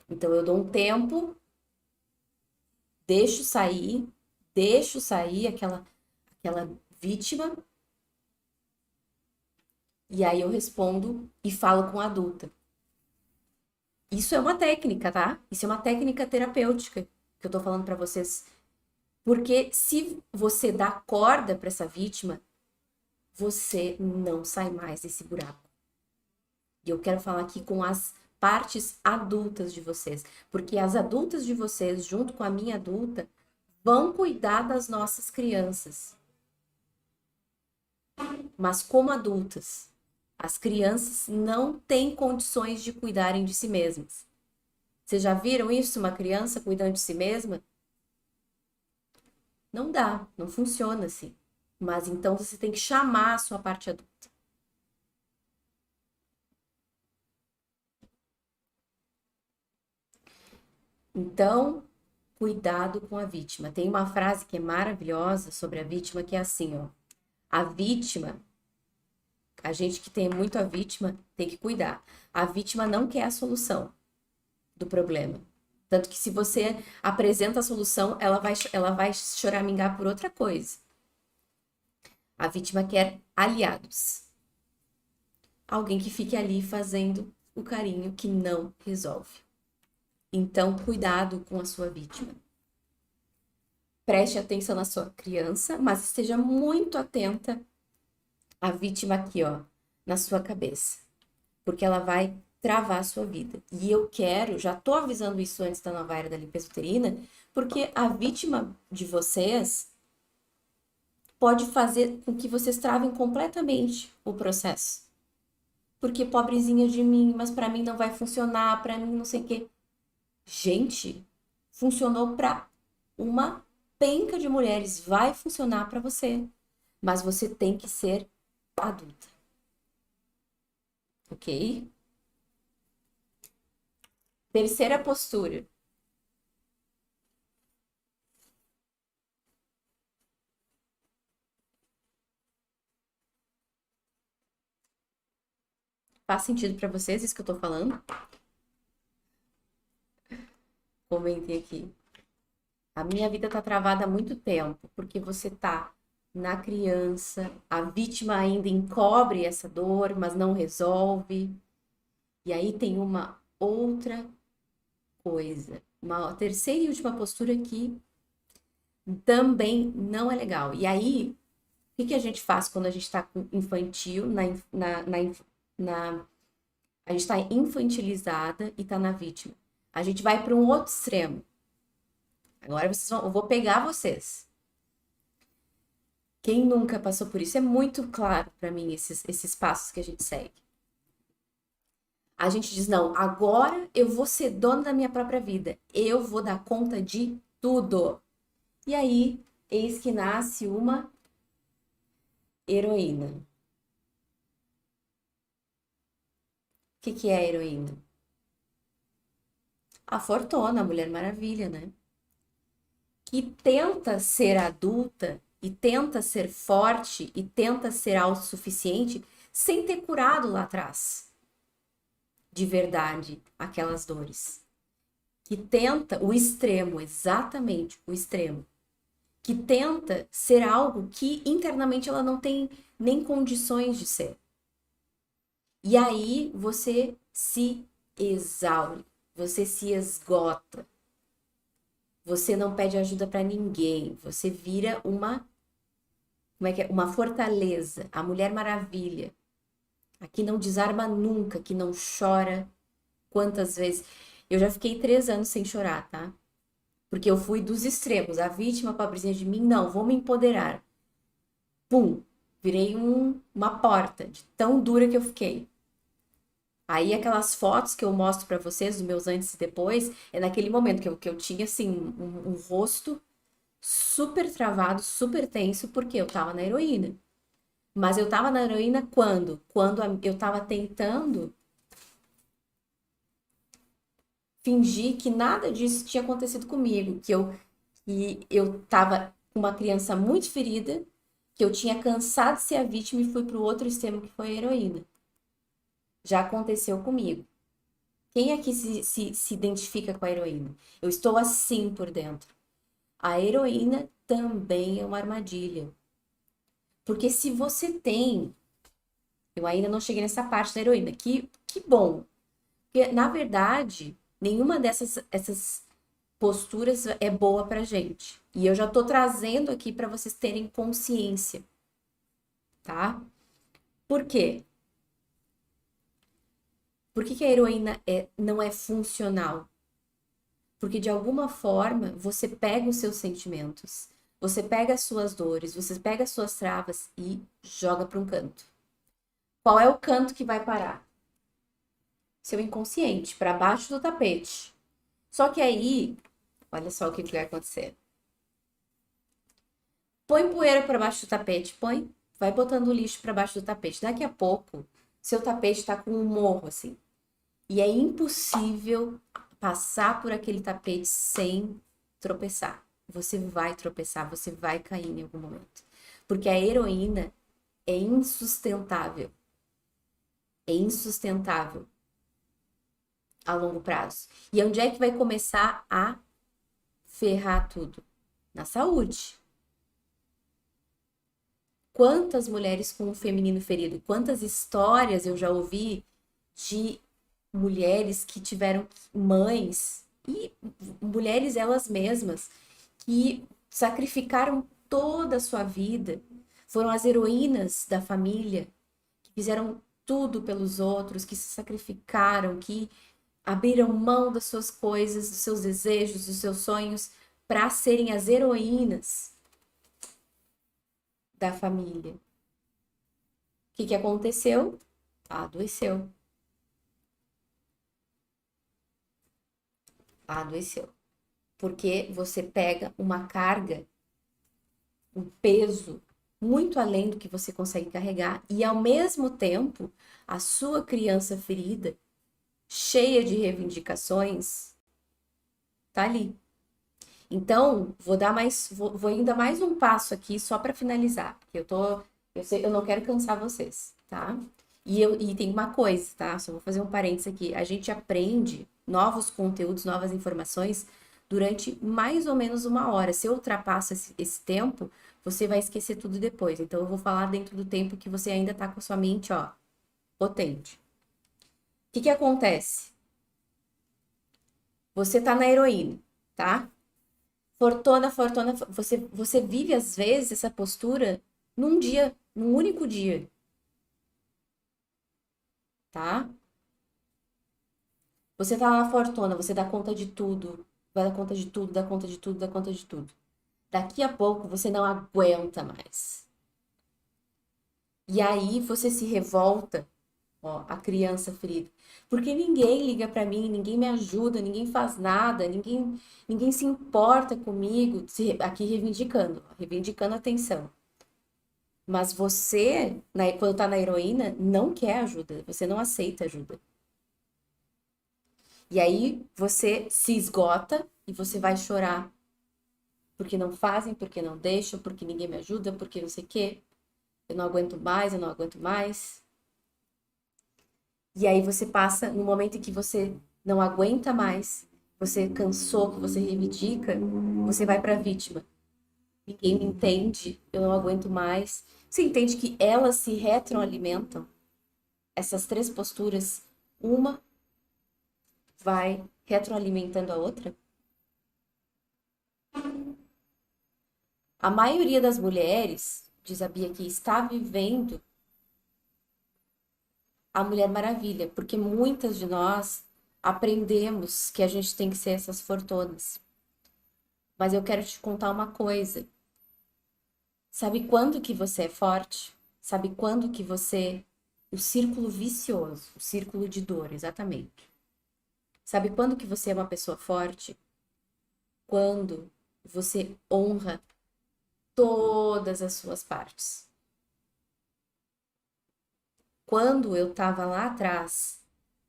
Então eu dou um tempo, deixo sair aquela vítima, e aí eu respondo e falo com a adulta. Isso é uma técnica, tá? Isso é uma técnica terapêutica que eu tô falando pra vocês. Porque se você dá corda para essa vítima, você não sai mais desse buraco. E eu quero falar aqui com as partes adultas de vocês, porque as adultas de vocês, junto com a minha adulta, vão cuidar das nossas crianças. Mas como adultas, as crianças não têm condições de cuidarem de si mesmas. Vocês já viram isso, uma criança cuidando de si mesma? Não dá, não funciona assim. Mas então você tem que chamar a sua parte adulta. Então, cuidado com a vítima. Tem uma frase que é maravilhosa sobre a vítima que é assim, ó. A vítima, a gente que tem muito a vítima, tem que cuidar. A vítima não quer a solução do problema. Tanto que se você apresenta a solução, ela vai choramingar por outra coisa. A vítima quer aliados. Alguém que fique ali fazendo o carinho que não resolve. Então, cuidado com a sua vítima. Preste atenção na sua criança, mas esteja muito atenta à vítima aqui, ó, na sua cabeça. Porque ela vai travar a sua vida. E eu quero, já tô avisando isso antes da nova era da limpeza uterina, porque a vítima de vocês pode fazer com que vocês travem completamente o processo. Porque pobrezinha de mim, mas para mim não vai funcionar, para mim não sei o quê. Gente, funcionou para uma penca de mulheres, vai funcionar para você, mas você tem que ser adulta. OK? Terceira postura. Faz sentido para vocês isso que eu tô falando? Comentem aqui. A minha vida tá travada há muito tempo, porque você tá na criança, a vítima ainda encobre essa dor, mas não resolve. E aí tem uma outra coisa, uma terceira e última postura que também não é legal. E aí, o que a gente faz quando a gente tá com infantil, a gente tá infantilizada e tá na vítima? A gente vai para um outro extremo. Agora eu vou pegar vocês. Quem nunca passou por isso é muito claro para mim esses passos que a gente segue. A gente diz, não, agora eu vou ser dona da minha própria vida. Eu vou dar conta de tudo. E aí, eis que nasce uma heroína. O que é a heroína? A Fortuna, a Mulher Maravilha, né? Que tenta ser adulta e tenta ser forte e tenta ser autossuficiente sem ter curado lá atrás, de verdade, aquelas dores. Que tenta o extremo, exatamente o extremo. Que tenta ser algo que internamente ela não tem nem condições de ser. E aí você se exaure, você se esgota. Você não pede ajuda para ninguém, você vira como é que é? Uma fortaleza, a Mulher Maravilha. A que não desarma nunca, que não chora. Quantas vezes? Eu já fiquei 3 anos sem chorar, tá? Porque eu fui dos extremos. A vítima, pobrezinha de mim, não, vou me empoderar. Pum! Virei uma porta, de tão dura que eu fiquei. Aí aquelas fotos que eu mostro pra vocês, dos meus antes e depois, é naquele momento que eu tinha, assim, um rosto super travado, super tenso, porque eu tava na heroína. Mas eu tava na heroína quando? Quando eu tava tentando fingir que nada disso tinha acontecido comigo, que eu tava com uma criança muito ferida, que eu tinha cansado de ser a vítima e fui pro outro extremo que foi a heroína. Já aconteceu comigo. Quem aqui se identifica com a heroína? Eu estou assim por dentro. A heroína também é uma armadilha. Porque se você tem. Eu ainda não cheguei nessa parte da heroína. Que bom. Porque, na verdade, nenhuma dessas posturas é boa pra gente. E eu já tô trazendo aqui para vocês terem consciência, tá? Por quê? Por que que a heroína não é funcional? Porque de alguma forma você pega os seus sentimentos, você pega as suas dores, você pega as suas travas e joga para um canto. Qual é o canto que vai parar? Seu inconsciente, para baixo do tapete. Só que aí, olha só o que vai acontecer. Põe poeira para baixo do tapete, põe, vai botando o lixo para baixo do tapete. Daqui a pouco, seu tapete está com um morro assim. E é impossível passar por aquele tapete sem tropeçar. Você vai tropeçar, você vai cair em algum momento. Porque a heroína é insustentável. É insustentável a longo prazo. E onde é que vai começar a ferrar tudo? Na saúde. Quantas mulheres com o feminino ferido? Quantas histórias eu já ouvi de mulheres que tiveram mães e mulheres elas mesmas que sacrificaram toda a sua vida, foram as heroínas da família, que fizeram tudo pelos outros, que se sacrificaram, que abriram mão das suas coisas, dos seus desejos, dos seus sonhos, para serem as heroínas da família. O que que aconteceu? Adoeceu. Adoeceu. Porque você pega uma carga, um peso muito além do que você consegue carregar e ao mesmo tempo a sua criança ferida, cheia de reivindicações, tá ali. Então, vou ainda mais um passo aqui só para finalizar, porque eu não quero cansar vocês, tá? E tem uma coisa, tá? Só vou fazer um parênteses aqui. A gente aprende novos conteúdos, novas informações durante mais ou menos uma hora. Se eu ultrapasso esse tempo, você vai esquecer tudo depois. Então, eu vou falar dentro do tempo que você ainda tá com a sua mente, ó, potente. O que que acontece? Você tá na heroína, tá? Fortuna, fortuna, você vive às vezes essa postura num dia, num único dia, tá? Você tá lá na fortuna, você dá conta de tudo, vai dar conta de tudo, dá conta de tudo, dá conta de tudo. Daqui a pouco você não aguenta mais. E aí você se revolta, ó, a criança ferida. Porque ninguém liga pra mim, ninguém me ajuda, ninguém faz nada, ninguém se importa comigo, aqui reivindicando atenção. Mas você, quando tá na heroína, não quer ajuda, você não aceita ajuda. E aí você se esgota e você vai chorar. Porque não fazem, porque não deixam, porque ninguém me ajuda, porque não sei o quê. Eu não aguento mais, eu não aguento mais. E aí você passa, no momento em que você não aguenta mais, você cansou, que você reivindica, você vai pra vítima. Ninguém me entende, eu não aguento mais. Você entende que elas se retroalimentam? Essas três posturas, uma vai retroalimentando a outra? A maioria das mulheres, diz a Bia aqui, está vivendo a Mulher Maravilha, porque muitas de nós aprendemos que a gente tem que ser essas fortonas. Mas eu quero te contar uma coisa. Sabe quando que você é forte? Sabe quando que você... O círculo vicioso, o círculo de dor, exatamente. Sabe quando que você é uma pessoa forte? Quando você honra todas as suas partes. Quando eu tava lá atrás,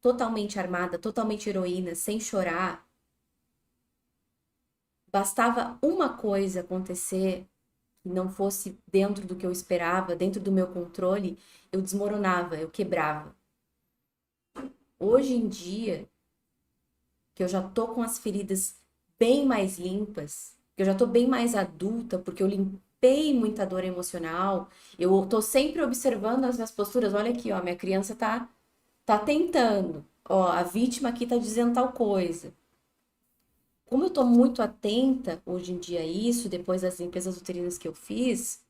totalmente armada, totalmente heroína, sem chorar, bastava uma coisa acontecer que não fosse dentro do que eu esperava, dentro do meu controle, eu desmoronava, eu quebrava. Hoje em dia, que eu já tô com as feridas bem mais limpas, que eu já tô bem mais adulta, porque eu limpei muita dor emocional, eu tô sempre observando as minhas posturas. Olha aqui, ó, minha criança tá tentando, ó, a vítima aqui tá dizendo tal coisa. Como eu tô muito atenta hoje em dia a isso, depois das limpezas uterinas que eu fiz,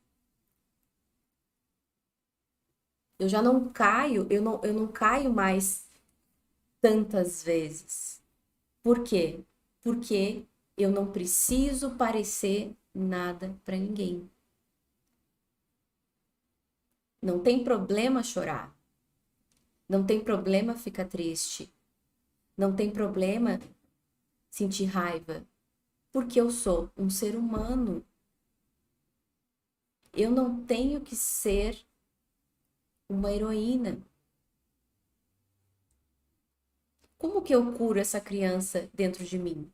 eu já não caio, eu não caio mais tantas vezes. Por quê? Porque eu não preciso parecer nada para ninguém. Não tem problema chorar. Não tem problema ficar triste. Não tem problema sentir raiva. Porque eu sou um ser humano. Eu não tenho que ser uma heroína. Como que eu curo essa criança dentro de mim?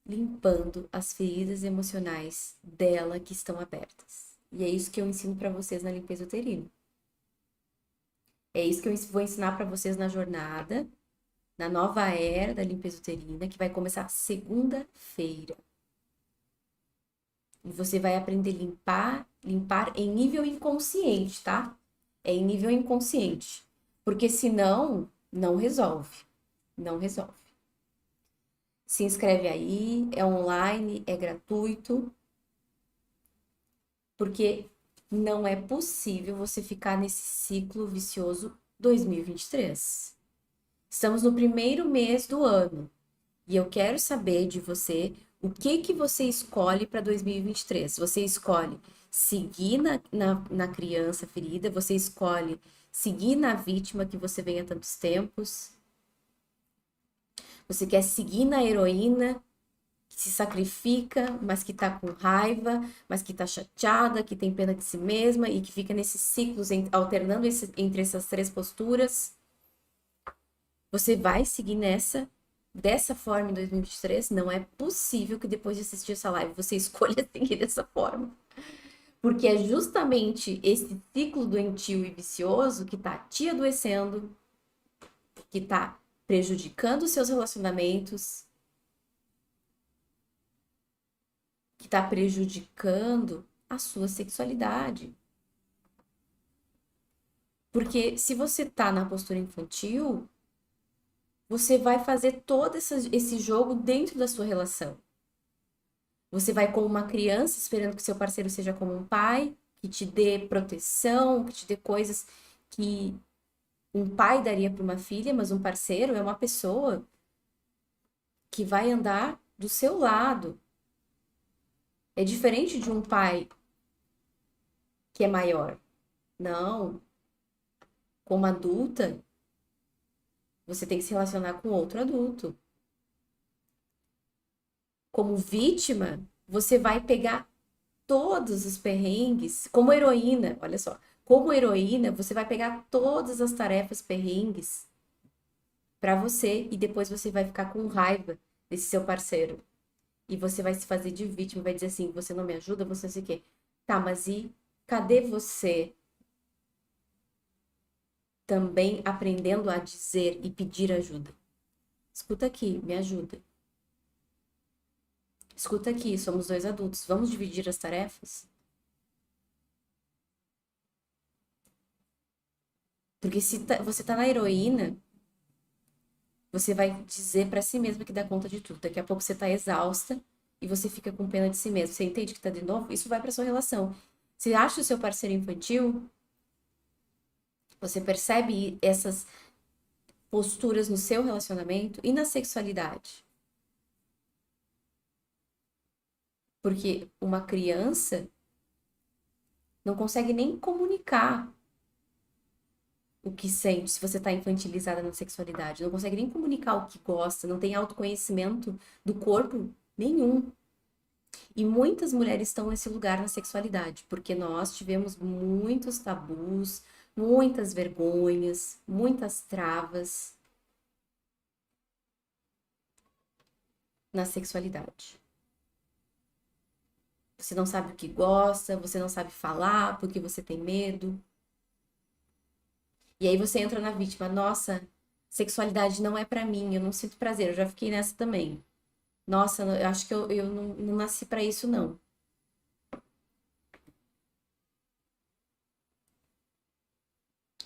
Limpando as feridas emocionais dela que estão abertas. E é isso que eu ensino para vocês na limpeza uterina. É isso que eu vou ensinar para vocês na jornada, na nova era da limpeza uterina, que vai começar segunda-feira. E você vai aprender a limpar em nível inconsciente, tá? É em nível inconsciente. Porque senão, não resolve. Não resolve. Se inscreve aí, é online, é gratuito, porque não é possível você ficar nesse ciclo vicioso 2023. Estamos no primeiro mês do ano e eu quero saber de você o que que você escolhe para 2023. Você escolhe seguir na criança ferida, você escolhe seguir na vítima que você vem há tantos tempos, você quer seguir na heroína que se sacrifica, mas que tá com raiva, mas que tá chateada, que tem pena de si mesma e que fica nesses ciclos alternando entre essas três posturas. Você vai seguir dessa forma em 2023? Não é possível que depois de assistir essa live você escolha seguir dessa forma. Porque é justamente esse ciclo doentio e vicioso que tá te adoecendo, que tá prejudicando os seus relacionamentos, que tá prejudicando a sua sexualidade. Porque se você tá na postura infantil, você vai fazer todo esse jogo dentro da sua relação. Você vai como uma criança esperando que seu parceiro seja como um pai, que te dê proteção, que te dê coisas que um pai daria para uma filha, mas um parceiro é uma pessoa que vai andar do seu lado. É diferente de um pai que é maior. Não, como adulta, você tem que se relacionar com outro adulto. Como vítima, você vai pegar todos os perrengues, como heroína, olha só, como heroína, você vai pegar todas as tarefas perrengues para você e depois você vai ficar com raiva desse seu parceiro. E você vai se fazer de vítima, vai dizer assim, você não me ajuda, você não sei o quê. Tá, mas e cadê você também aprendendo a dizer e pedir ajuda? Escuta aqui, me ajuda. Escuta aqui, somos dois adultos, vamos dividir as tarefas? Porque se você tá na heroína, você vai dizer pra si mesma que dá conta de tudo. Daqui a pouco você tá exausta e você fica com pena de si mesmo. Você entende que tá de novo? Isso vai pra sua relação. Você acha o seu parceiro infantil? Você percebe essas posturas no seu relacionamento e na sexualidade? Porque uma criança não consegue nem comunicar o que sente se você está infantilizada na sexualidade. Não consegue nem comunicar o que gosta, não tem autoconhecimento do corpo nenhum. E muitas mulheres estão nesse lugar na sexualidade, porque nós tivemos muitos tabus, muitas vergonhas, muitas travas na sexualidade. Você não sabe o que gosta, você não sabe falar porque você tem medo. E aí você entra na vítima, nossa, sexualidade não é pra mim, eu não sinto prazer, eu já fiquei nessa também. Nossa, eu acho que eu não nasci pra isso, não.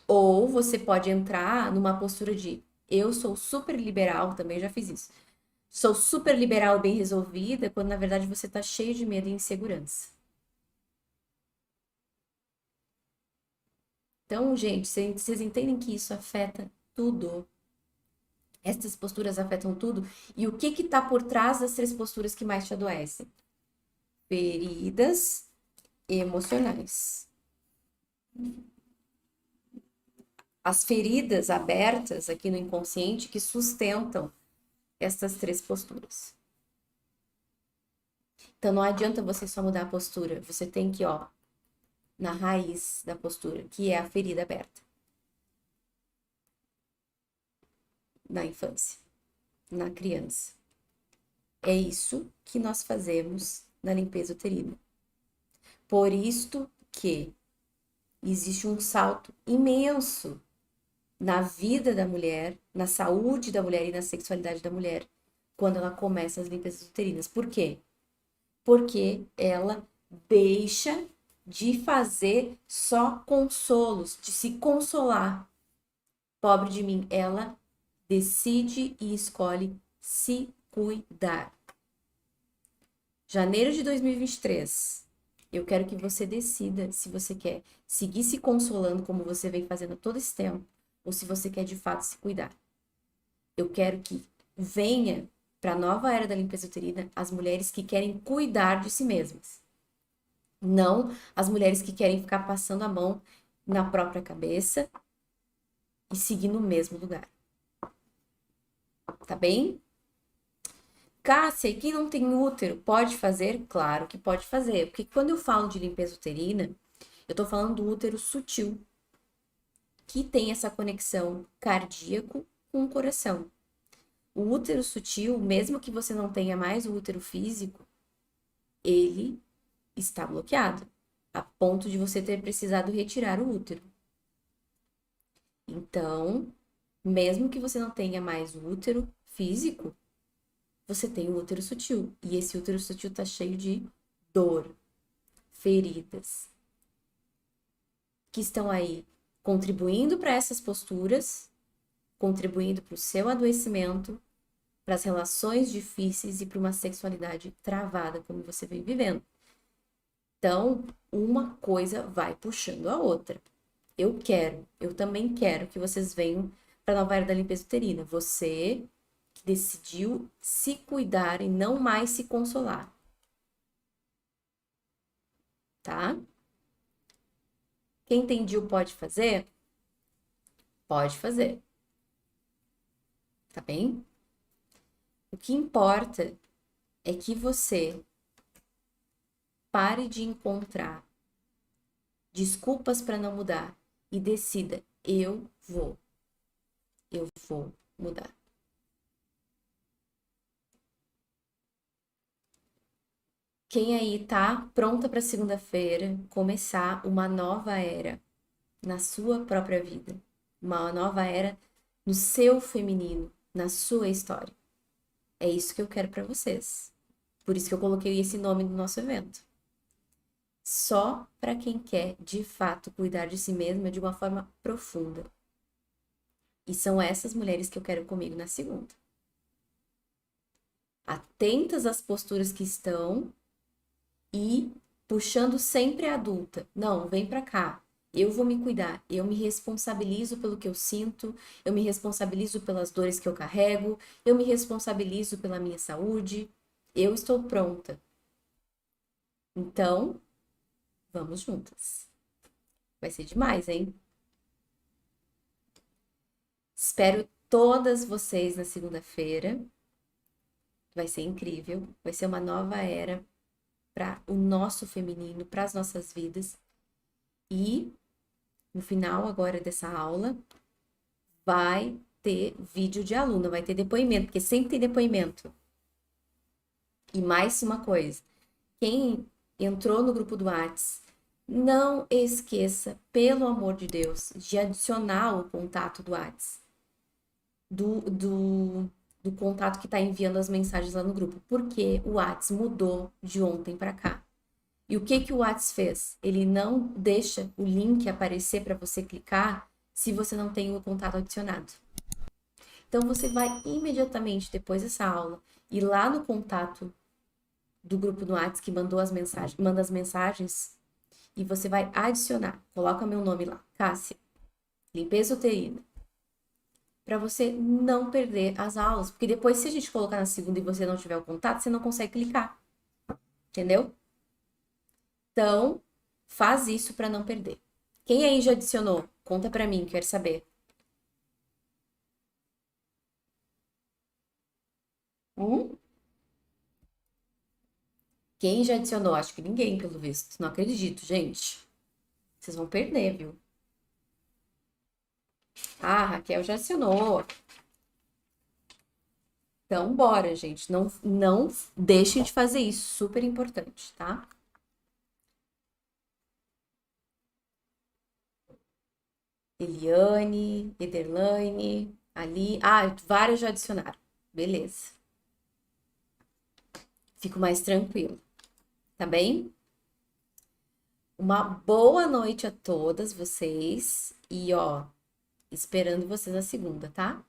Ou você pode entrar numa postura de eu sou super liberal, também já fiz isso. Sou super liberal, bem resolvida, quando na verdade você tá cheio de medo e insegurança. Então, gente, vocês entendem que isso afeta tudo. Essas posturas afetam tudo. E o que que tá por trás das três posturas que mais te adoecem? Feridas emocionais. As feridas abertas aqui no inconsciente que sustentam essas três posturas. Então não adianta você só mudar a postura, você tem que, ó, na raiz da postura, que é a ferida aberta na infância, na criança. É isso que nós fazemos na limpeza uterina. Por isto que existe um salto imenso na vida da mulher, na saúde da mulher e na sexualidade da mulher, quando ela começa as limpezas uterinas. Por quê? Porque ela deixa de fazer só consolos, de se consolar. Pobre de mim, ela decide e escolhe se cuidar. Janeiro de 2023. Eu quero que você decida se você quer seguir se consolando como você vem fazendo todo esse tempo, ou se você quer de fato se cuidar. Eu quero que venha para a nova era da limpeza uterina as mulheres que querem cuidar de si mesmas. Não as mulheres que querem ficar passando a mão na própria cabeça e seguir no mesmo lugar. Tá bem? Cássia, e quem não tem útero pode fazer? Claro que pode fazer, porque quando eu falo de limpeza uterina, eu tô falando do útero sutil, que tem essa conexão cardíaco com o coração. O útero sutil, mesmo que você não tenha mais o útero físico, ele está bloqueado, a ponto de você ter precisado retirar o útero. Então, mesmo que você não tenha mais o útero físico, você tem o útero sutil. E esse útero sutil está cheio de dor, feridas, que estão aí contribuindo para essas posturas, contribuindo para o seu adoecimento, para as relações difíceis e para uma sexualidade travada, como você vem vivendo. Então, uma coisa vai puxando a outra. Eu também quero que vocês venham para a nova era da limpeza uterina. Você que decidiu se cuidar e não mais se consolar. Tá? Quem entendiu pode fazer? Pode fazer. Tá bem? O que importa é que você pare de encontrar desculpas para não mudar e decida: eu vou mudar. Quem aí tá pronta para segunda-feira começar uma nova era na sua própria vida, uma nova era no seu feminino, na sua história. É isso que eu quero para vocês. Por isso que eu coloquei esse nome no nosso evento. Só para quem quer, de fato, cuidar de si mesma de uma forma profunda. E são essas mulheres que eu quero comigo na segunda. Atentas às posturas que estão e puxando sempre a adulta. Não, vem para cá. Eu vou me cuidar. Eu me responsabilizo pelo que eu sinto, eu me responsabilizo pelas dores que eu carrego, eu me responsabilizo pela minha saúde. Eu estou pronta. Então, vamos juntas. Vai ser demais, hein? Espero todas vocês na segunda-feira. Vai ser incrível. Vai ser uma nova era para o nosso feminino, para as nossas vidas. E no final agora dessa aula vai ter vídeo de aluna, vai ter depoimento, porque sempre tem depoimento. E mais uma coisa, quem entrou no grupo do Whats, não esqueça, pelo amor de Deus, de adicionar o contato do Whats, do contato que está enviando as mensagens lá no grupo, porque o Whats mudou de ontem para cá. E o que o Whats fez? Ele não deixa o link aparecer para você clicar se você não tem o contato adicionado. Então você vai imediatamente depois dessa aula ir lá no contato do grupo no WhatsApp que manda as mensagens e você vai adicionar. Coloca meu nome lá, Cássia, limpeza uterina, para você não perder as aulas, porque depois se a gente colocar na segunda e você não tiver o contato, você não consegue clicar. Entendeu? Então, faz isso para não perder. Quem aí já adicionou? Conta para mim, quero saber. Hum? Quem já adicionou? Acho que ninguém, pelo visto. Não acredito, gente. Vocês vão perder, viu? Ah, Raquel já adicionou. Então, bora, gente. Não deixem de fazer isso. Super importante, tá? Eliane, Ederlaine, Ali. Ah, vários já adicionaram. Beleza. Fico mais tranquilo. Tá bem? Uma boa noite a todas vocês. E, ó, esperando vocês na segunda, tá?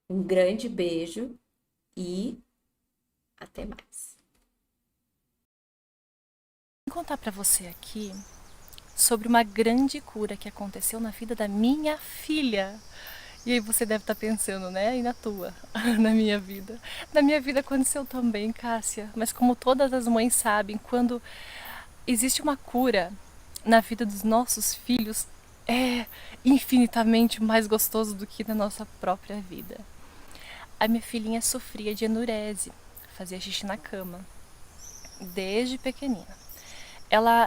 Um grande beijo e até mais. Vou contar para você aqui sobre uma grande cura que aconteceu na vida da minha filha. E aí você deve estar pensando, né? E na tua, na minha vida. Na minha vida aconteceu também, Cássia. Mas como todas as mães sabem, quando existe uma cura na vida dos nossos filhos, é infinitamente mais gostoso do que na nossa própria vida. A minha filhinha sofria de enurese, fazia xixi na cama, desde pequenina.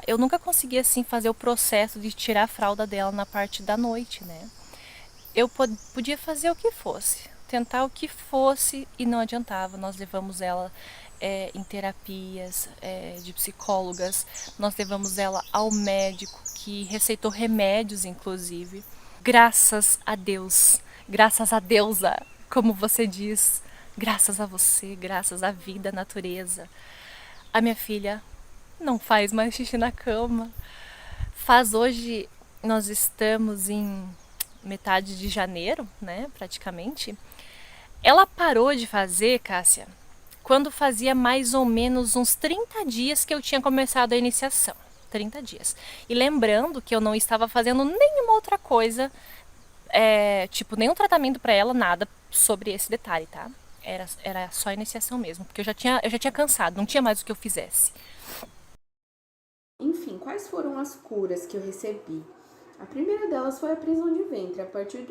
Eu nunca consegui assim fazer o processo de tirar a fralda dela na parte da noite, né? Eu podia fazer o que fosse, tentar o que fosse e não adiantava. Nós levamos ela em terapias de psicólogas, nós levamos ela ao médico que receitou remédios, inclusive. Graças a deusa, como você diz, graças a você, graças à vida, à natureza. A minha filha não faz mais xixi na cama. Faz hoje, nós estamos em metade de janeiro, né, praticamente. Ela parou de fazer, Cássia, quando fazia mais ou menos uns 30 dias que eu tinha começado a iniciação. 30 dias. E lembrando que eu não estava fazendo nenhuma outra coisa, tipo, nenhum tratamento para ela, nada sobre esse detalhe, tá? Era só a iniciação mesmo, porque eu já tinha cansado, não tinha mais o que eu fizesse. Enfim, quais foram as curas que eu recebi? A primeira delas foi a prisão de ventre. A partir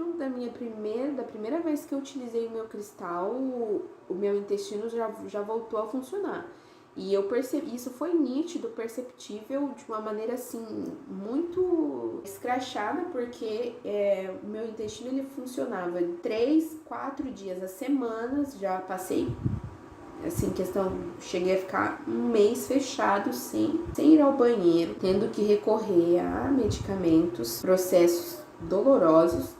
da primeira vez que eu utilizei o meu cristal, o meu intestino já voltou a funcionar. E eu percebi, isso foi nítido, perceptível, de uma maneira assim, muito escrachada, porque o meu intestino ele funcionava 3, 4 dias a semanas, já passei assim, cheguei a ficar um mês fechado sem ir ao banheiro, tendo que recorrer a medicamentos, processos dolorosos.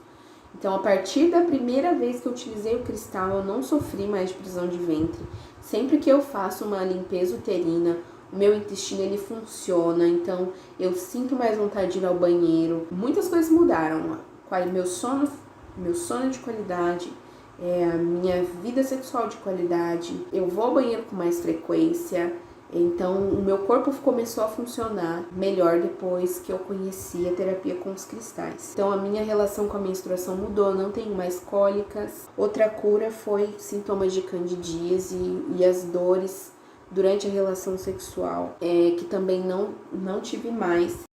Então, a partir da primeira vez que eu utilizei o cristal, eu não sofri mais de prisão de ventre. Sempre que eu faço uma limpeza uterina, o meu intestino ele funciona, então eu sinto mais vontade de ir ao banheiro. Muitas coisas mudaram. Meu sono de qualidade, a minha vida sexual de qualidade, eu vou ao banheiro com mais frequência, então o meu corpo começou a funcionar melhor depois que eu conheci a terapia com os cristais. Então a minha relação com a menstruação mudou, não tenho mais cólicas. Outra cura foi sintomas de candidíase e as dores durante a relação sexual, que também não tive mais.